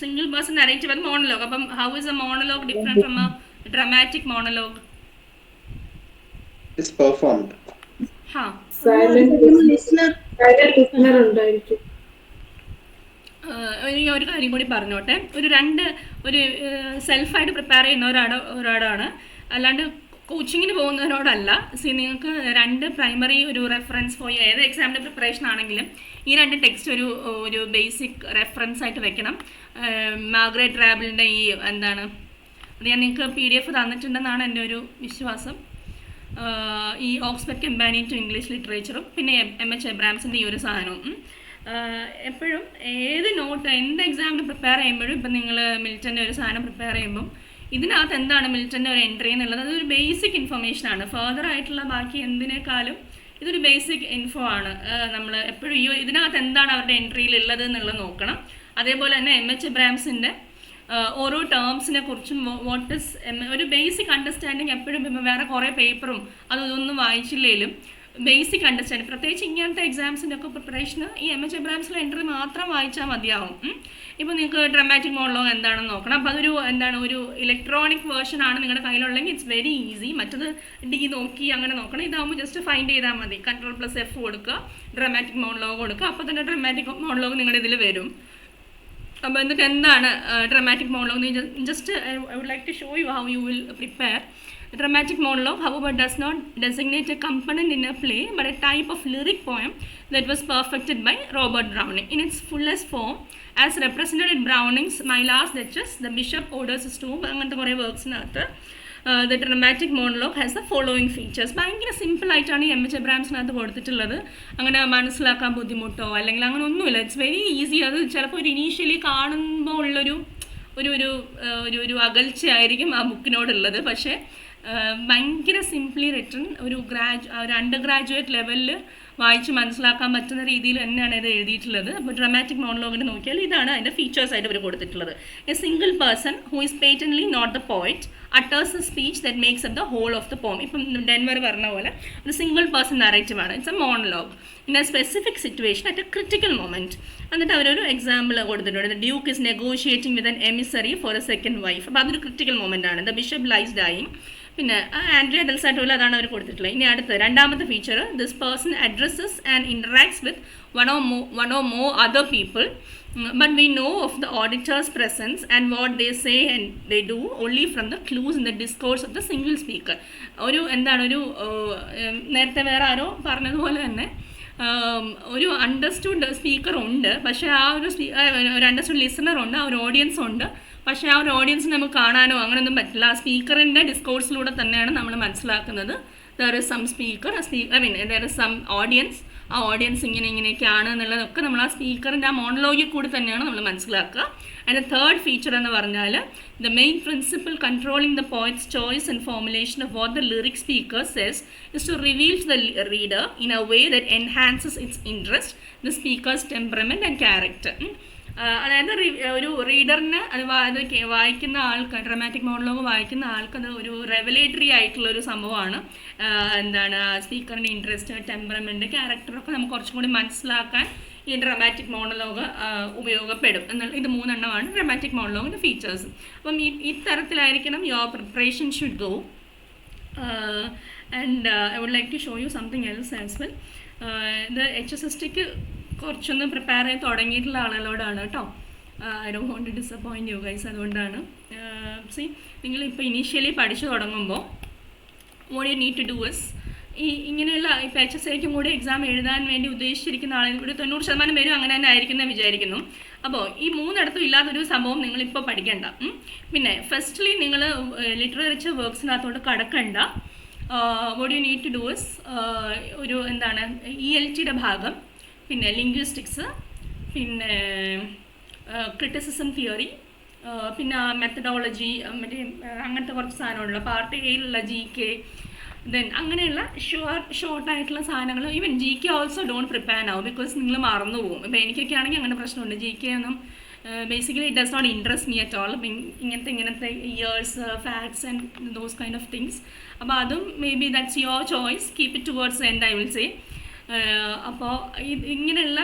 Single person narrative, അത് മോണോലോഗ്. അപ്പം how is A monologue different from A dramatic monologue? It's performed. Listener ഉണ്ടായിരിക്കും. ഒരു കാര്യം കൂടി പറഞ്ഞോട്ടെ. ഒരു സെൽഫായിട്ട് പ്രിപ്പയർ ചെയ്യുന്ന ഒരാളാണ്, അല്ലാണ്ട് കോച്ചിങ്ങിന് പോകുന്നവരോടല്ല. നിങ്ങൾക്ക് 2 പ്രൈമറി ഒരു റെഫറൻസ് ഫോർ ഏത് എക്സാമിൻ്റെ പ്രിപ്പറേഷൻ ആണെങ്കിലും ഈ 2 ടെക്സ്റ്റ് ഒരു ബേസിക് റെഫറൻസ് ആയിട്ട് വെക്കണം. മാർഗരറ്റ് റാബിളിൻ്റെ ഈ എന്താണ് അത് ഞാൻ നിങ്ങൾക്ക് PDF തന്നിട്ടുണ്ടെന്നാണ് എൻ്റെ ഒരു വിശ്വാസം. ഈ ഓക്സ്ഫോർഡ് കമ്പാനിയൻ ടു ഇംഗ്ലീഷ് ലിറ്ററേച്ചറും പിന്നെ MH എബ്രാംസിൻ്റെ ഈ ഒരു സാധനവും. എപ്പോഴും ഏത് നോട്ട് എന്ത് എക്സാമിന് പ്രിപ്പയർ ചെയ്യുമ്പോഴും ഇപ്പം നിങ്ങൾ മിൽട്ടൻ്റെ ഒരു സാധനം പ്രിപ്പയർ ചെയ്യുമ്പം ഇതിനകത്ത് എന്താണ് മിൽട്ടൻ്റെ ഒരു എൻട്രി എന്നുള്ളത് അതൊരു ബേസിക് ഇൻഫർമേഷനാണ്. ഫർദർ ആയിട്ടുള്ള ബാക്കി എന്തിനേക്കാളും ഇതൊരു ബേസിക് ഇൻഫോ ആണ്. നമ്മൾ എപ്പോഴും ഇതിനകത്ത് എന്താണ് അവരുടെ എൻട്രിയിൽ ഉള്ളത് എന്നുള്ളത് നോക്കണം. അതേപോലെ തന്നെ MH എബ്രാംസിൻ്റെ ഓരോ ടേംസിനെ കുറിച്ചും വാട്ട് ഇസ് ഒരു ബേസിക് അണ്ടർസ്റ്റാൻഡിങ് എപ്പോഴും ഇപ്പം വേറെ കുറേ പേപ്പറും അതൊന്നും വായിച്ചില്ലെങ്കിലും ബേസിക് അണ്ടർസ്റ്റാൻഡിങ്, പ്രത്യേകിച്ച് ഇങ്ങനത്തെ എക്സാംസിൻ്റെ ഒക്കെ പ്രിപ്പറേഷന് ഈ MH എബ്രാംസിലെ എൻട്രി മാത്രം വായിച്ചാൽ മതിയാവും. ഇപ്പോൾ നിങ്ങൾക്ക് ഡ്രമാറ്റിക് മോണോലോഗ് എന്താണെന്ന് നോക്കണം. അപ്പോൾ അതൊരു ഒരു ഇലക്ട്രോണിക് വേർഷൻ ആണ് നിങ്ങളുടെ കയ്യിലുള്ളെങ്കിൽ ഇറ്റ്സ് വെരി ഈസി. മറ്റത് നോക്കി അങ്ങനെ നോക്കണം. ഇതാകുമ്പോൾ ജസ്റ്റ് ഫൈൻഡ് ചെയ്താൽ മതി. Ctrl+F കൊടുക്കുക, ഡ്രമാറ്റിക് മോണോലോഗ് കൊടുക്കുക, അപ്പോൾ തന്നെ ഡ്രമാറ്റിക് മോണോലോഗ് നിങ്ങളുടെ ഇതിൽ വരും. അപ്പോൾ എന്നിട്ട് എന്താണ് dramatic monologue? Just I would like to show you how you will prepare. Dramatic monologue, however, does not designate a component in a play, but a type of lyric poem that was perfected by Robert Browning in its fullest form, as represented in Browning's My Last Duchess, The Bishop Orders His Tomb, അങ്ങനത്തെ കുറേ വർക്ക്സിനകത്ത് the dramatic monologue has the following features. ഭയങ്കര സിമ്പിളായിട്ടാണ് ഈ MH എബ്രാംസിനകത്ത് കൊടുത്തിട്ടുള്ളത്. അങ്ങനെ മനസ്സിലാക്കാൻ ബുദ്ധിമുട്ടോ അല്ലെങ്കിൽ അങ്ങനെ ഒന്നുമില്ല. It's very easy. അത് ചിലപ്പോൾ ഒരു ഇനീഷ്യലി കാണുമ്പോൾ ഉള്ളൊരു ഒരു അകൽച്ചയായിരിക്കും ആ ബുക്കിനോടുള്ളത്. പക്ഷേ ഭയങ്കര സിംപ്ലി റിട്ടൺ, ഒരു അണ്ടർ ഗ്രാജുവേറ്റ് ലെവലിൽ വായിച്ച് മനസ്സിലാക്കാൻ പറ്റുന്ന രീതിയിൽ തന്നെയാണ് ഇത് എഴുതിയിട്ടുള്ളത്. അപ്പോൾ ഡ്രമാറ്റിക് മോണോലോഗിന് നോക്കിയാൽ ഇതാണ് അതിൻ്റെ ഫീച്ചേഴ്സായിട്ട് ഇവർ കൊടുത്തിട്ടുള്ളത്. A single person who is patently not the poet utters a speech that makes up the whole of the poem. ഇപ്പം ഡെൻവർ പറഞ്ഞ പോലെ ഒരു സിംഗിൾ പേഴ്സൺ നറേറ്റീവാണ്. It's a monologue in a specific situation at a critical moment. എന്നിട്ട് അവരൊരു example കൊടുത്തിട്ടുണ്ട്. The duke is negotiating with an emissary for a second wife. അപ്പോൾ അതൊരു ക്രിട്ടിക്കൽ മൊമെൻ്റ് ആണ്. The bishop lies dying. പിന്നെ Andrea del സാറ്റോയിൽ അതാണ് അവർ കൊടുത്തിട്ടുള്ളത്. ഇനി അടുത്ത രണ്ടാമത്തെ feature, this person addresses and interacts with one or more other people, but we know of the auditors presence and what they say and they do only from the clues in the discourse of the single speaker. നേരത്തെ വേറെ ആരോ പറഞ്ഞതുപോലെ തന്നെ ഒരു understood speaker ഉണ്ട്, പക്ഷേ ആ ഒരു understood listener ഉണ്ട്, ആ ഒരു ഓഡിയൻസ് ഉണ്ട്. പക്ഷേ ആ ഒരു ഓഡിയൻസിന് നമുക്ക് കാണാനോ അങ്ങനെയൊന്നും പറ്റില്ല. ആ സ്പീക്കറിൻ്റെ ഡിസ്കോഴ്സിലൂടെ തന്നെയാണ് നമ്മൾ മനസ്സിലാക്കുന്നത്. There is some speaker, there is some audience, ആ ഓഡിയൻസ് ഇങ്ങനെയൊക്കെയാണ് എന്നുള്ളതൊക്കെ നമ്മൾ ആ സ്പീക്കറിൻ്റെ ആ മോണലോഗിൽ കൂടി തന്നെയാണ് നമ്മൾ മനസ്സിലാക്കുക. ആൻഡ് തേർഡ് ഫീച്ചർ എന്ന് പറഞ്ഞാൽ the main principle controlling the poet's choice and formulation of what the lyric speaker says is to reveal the reader in a way that enhances its interest, the speaker's temperament and character. അതായത് ഒരു റീഡറിന് അത് വായിക്കുന്ന ആൾക്ക്, dramatic monologue വായിക്കുന്ന ആൾക്ക് അത് ഒരു റെവലേറ്ററി ആയിട്ടുള്ളൊരു സംഭവമാണ്. എന്താണ് സ്പീക്കറിൻ്റെ ഇൻട്രസ്റ്റ്, ടെമ്പറമെൻറ്റ്, ക്യാരക്ടറൊക്കെ നമുക്ക് കുറച്ചും കൂടി മനസ്സിലാക്കാൻ ഈ ഡ്രമാറ്റിക് മോണോലോഗ് ഉപയോഗപ്പെടും എന്നുള്ള ഇത് 3 എണ്ണമാണ് ഡ്രമാറ്റിക് മോണോലോഗിൻ്റെ ഫീച്ചേഴ്സ്. അപ്പം ഇത്തരത്തിലായിരിക്കണം your preparation should go. And I would like to show you something else as well. ഇത് HSSTക്ക് കുറച്ചൊന്ന് പ്രിപ്പയർ ചെയ്ത് തുടങ്ങിയിട്ടുള്ള ആളുകളോടാണ് കേട്ടോ. I don't want to disappoint you guys. അതുകൊണ്ടാണ് നിങ്ങളിപ്പോൾ ഇനീഷ്യലി പഠിച്ചു തുടങ്ങുമ്പോൾ what you need to do is ഇങ്ങനെയുള്ള ഇപ്പോൾ HSAക്കും കൂടി എക്സാം എഴുതാൻ വേണ്ടി ഉദ്ദേശിച്ചിരിക്കുന്ന ആളുകൾ കൂടി 90% പേരും അങ്ങനെ തന്നെ ആയിരിക്കും എന്ന് വിചാരിക്കുന്നു. അപ്പോൾ ഈ 3 ഇല്ലാത്തൊരു സംഭവം നിങ്ങളിപ്പോൾ പഠിക്കേണ്ട. പിന്നെ ഫസ്റ്റ്ലി നിങ്ങൾ ലിറ്ററേച്ചർ വർക്ക്സിനകത്തോട്ട് കടക്കണ്ട. What you need to do is ഒരു എന്താണ് ELTയുടെ ഭാഗം, പിന്നെ ലിംഗ്വിസ്റ്റിക്സ്, പിന്നെ ക്രിറ്റിസിസം തിയറി, പിന്നെ മെത്തഡോളജി, മറ്റേ അങ്ങനത്തെ കുറച്ച് സാധനമുള്ള പാർട്ട് എയിലുള്ള GK, ദെൻ അങ്ങനെയുള്ള ഷോർട്ടായിട്ടുള്ള സാധനങ്ങൾ. Even GK also don't prepare now because നിങ്ങൾ മറന്നു പോകും. ഇപ്പോൾ എനിക്കൊക്കെ ആണെങ്കിൽ അങ്ങനെ പ്രശ്നമുണ്ട്. GK ഒന്നും basically it does not interest me at all. ഇങ്ങനത്തെ years, facts and those kind of things. അപ്പോൾ അതും may be that's your choice. Keep it towards end I will say. അപ്പോൾ ഇങ്ങനെയുള്ള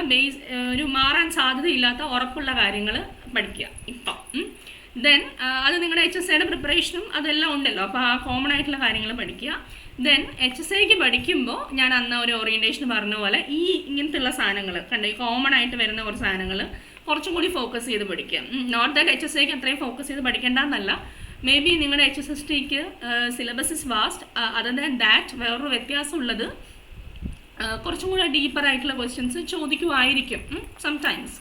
ഒരു മാറാൻ സാധ്യതയില്ലാത്ത ഉറപ്പുള്ള കാര്യങ്ങൾ പഠിക്കുക ഇപ്പം. ദെൻ അത് നിങ്ങളുടെ HSAയുടെ പ്രിപ്പറേഷനും അതെല്ലാം ഉണ്ടല്ലോ. അപ്പോൾ ആ കോമൺ ആയിട്ടുള്ള കാര്യങ്ങൾ പഠിക്കുക. ദെൻ HSAക്ക് പഠിക്കുമ്പോൾ ഞാൻ അന്ന് ഒരു ഓറിയൻറ്റേഷൻ പറഞ്ഞ പോലെ ഇങ്ങനത്തെയുള്ള സാധനങ്ങൾ ഈ കോമൺ ആയിട്ട് വരുന്ന കുറച്ച് സാധനങ്ങൾ കുറച്ചും കൂടി ഫോക്കസ് ചെയ്ത് പഠിക്കുക. നോട്ട് ദാറ്റ് HSAക്ക് അത്രയും ഫോക്കസ് ചെയ്ത് പഠിക്കേണ്ടെന്നല്ല. മേ ബി നിങ്ങളുടെ HSSTക്ക് syllabus is vast. Other than that വേറൊരു വ്യത്യാസമുള്ളത് കുറച്ചും കൂടെ ഡീപ്പറായിട്ടുള്ള ക്വസ്റ്റ്യൻസ് ചോദിക്കുമായിരിക്കും സംടൈംസ്.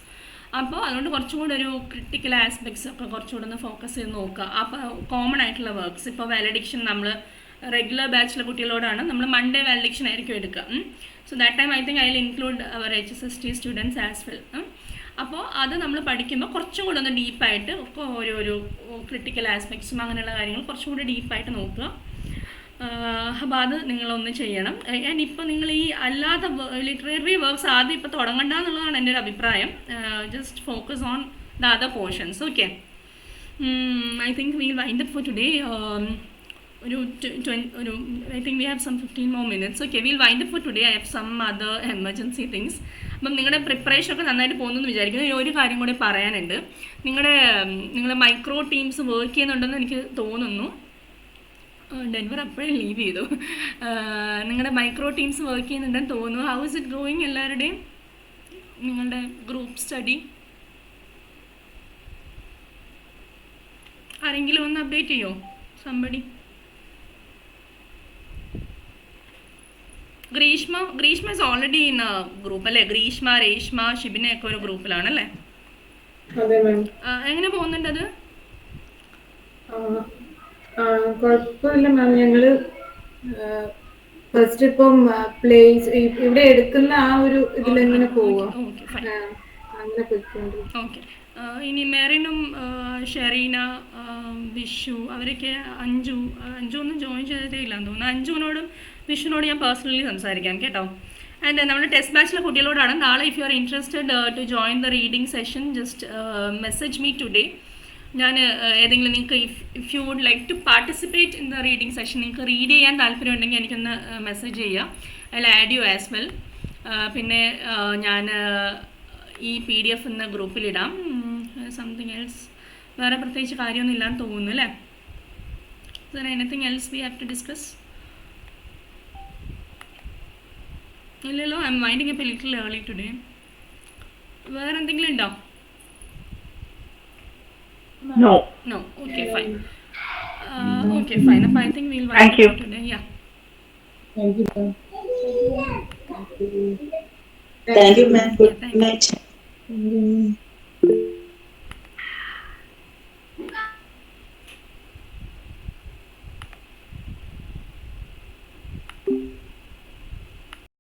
അപ്പോൾ അതുകൊണ്ട് കുറച്ചും കൂടെ ഒരു ക്രിട്ടിക്കൽ ആസ്പെക്ട്സ് ഒക്കെ കുറച്ചുകൂടെ ഒന്ന് ഫോക്കസ് ചെയ്ത് നോക്കുക. അപ്പോൾ കോമൺ ആയിട്ടുള്ള വർക്ക്സ്, ഇപ്പോൾ വാലിഡിക്ഷൻ നമ്മൾ റെഗുലർ ബാച്ചിലെ കുട്ടികളോടാണ് നമ്മൾ മൺഡേ വാലിഡിക്ഷൻ ആയിരിക്കും എടുക്കുക. So that time I think I will include our HSST students as well. അപ്പോൾ അത് നമ്മൾ പഠിക്കുമ്പോൾ കുറച്ചും കൂടെ ഒന്ന് ഡീപ്പായിട്ട് ഓരോരോ ക്രിട്ടിക്കൽ ആസ്പെക്ട്സും അങ്ങനെയുള്ള കാര്യങ്ങൾ കുറച്ചും കൂടി ഡീപ്പായിട്ട് നോക്കുക. അപ്പോൾ അത് നിങ്ങളൊന്ന് ചെയ്യണം. ആൻഡ് ഇപ്പോൾ നിങ്ങൾ ഈ അല്ലാത്ത ലിറ്റററി വർക്ക്സ് ആദ്യം ഇപ്പോൾ തുടങ്ങണ്ട എന്നുള്ളതാണ് എൻ്റെ ഒരു അഭിപ്രായം. Just focus on the other portions. Okay, I think we'll wind up for today. ഒരു I think we have some 15 more minutes. Okay, we'll wind up for today. I have some other emergency things. അപ്പം നിങ്ങളുടെ പ്രിപ്പറേഷനൊക്കെ നന്നായിട്ട് പോകുന്നു എന്ന് വിചാരിക്കുന്നു. ഒരു കാര്യം കൂടി പറയാനുണ്ട്. നിങ്ങൾ മൈക്രോ ടീംസ് വർക്ക് ചെയ്യുന്നുണ്ടെന്ന് എനിക്ക് തോന്നുന്നു. ഡെൻവർ അപ്പോഴേ ലീവ് ചെയ്തു. നിങ്ങളുടെ മൈക്രോ ടീംസ് വർക്ക് ചെയ്യുന്നുണ്ടെന്ന് തോന്നുന്നു. ഹൗ ഇസ് ഇറ്റ് ഗോയിങ് എല്ലാവരുടെയും നിങ്ങളുടെ ഗ്രൂപ്പ് സ്റ്റഡി? ആരെങ്കിലും ഒന്ന് അപ്ഡേറ്റ് ചെയ്യോ? Somebody. Greeshma is already in group അല്ലേ? ഗ്രീഷ്മ, രേഷ്മ, ഷിബിനയൊക്കെ ഒരു ഗ്രൂപ്പിലാണല്ലേ? എങ്ങനെ പോകുന്നുണ്ട് അത്? കുഴപ്പമില്ല മാം. ഞങ്ങള് ഫസ്റ്റ് ഇപ്പം പ്ലേസ് ഇവിടെ എടുക്കുന്ന ആ ഒരു ഇതിലെങ്ങനെ പോവാ അങ്ങനെ പോയിക്കൊണ്ട്. ഓക്കെ, ഇനി മെറിനും ഷെറീന, വിഷു അവരൊക്കെ അഞ്ചു ഒന്നും ജോയിൻ ചെയ്തതേ ഇല്ലാന്ന് തോന്നുന്നു. അഞ്ജുവിനോടും വിഷുവിനോട് ഞാൻ പേഴ്സണലി സംസാരിക്കാം കേട്ടോ. ആൻഡ് നമ്മുടെ ടെസ്റ്റ് ബാച്ചിലെ കുട്ടികളോടാണ് നാളെ if you are interested to join the reading session just message me today. ഞാൻ ഏതെങ്കിലും നിങ്ങൾക്ക് if you would like to participate in the reading session, നിങ്ങൾക്ക് റീഡ് ചെയ്യാൻ താല്പര്യം ഉണ്ടെങ്കിൽ എനിക്കൊന്ന് മെസ്സേജ് ചെയ്യുക. അതിൽ ആഡ് യു ആസ് വെൽ. പിന്നെ ഞാൻ ഈ PDF എന്ന ഗ്രൂപ്പിലിടാം. സംതിങ് എൽസ് വേറെ പ്രത്യേകിച്ച് കാര്യമൊന്നും ഇല്ലാന്ന് തോന്നുന്നു അല്ലേ? Sir anything else we have to discuss? ഇല്ലല്ലോ, I am winding up a little early today. വേറെ എന്തെങ്കിലും ഉണ്ടോ? No. No. Okay, fine. Okay, fine. I think we'll wind up today. Yeah. Thank you. Thank you, ma'am. Good night. Thank you.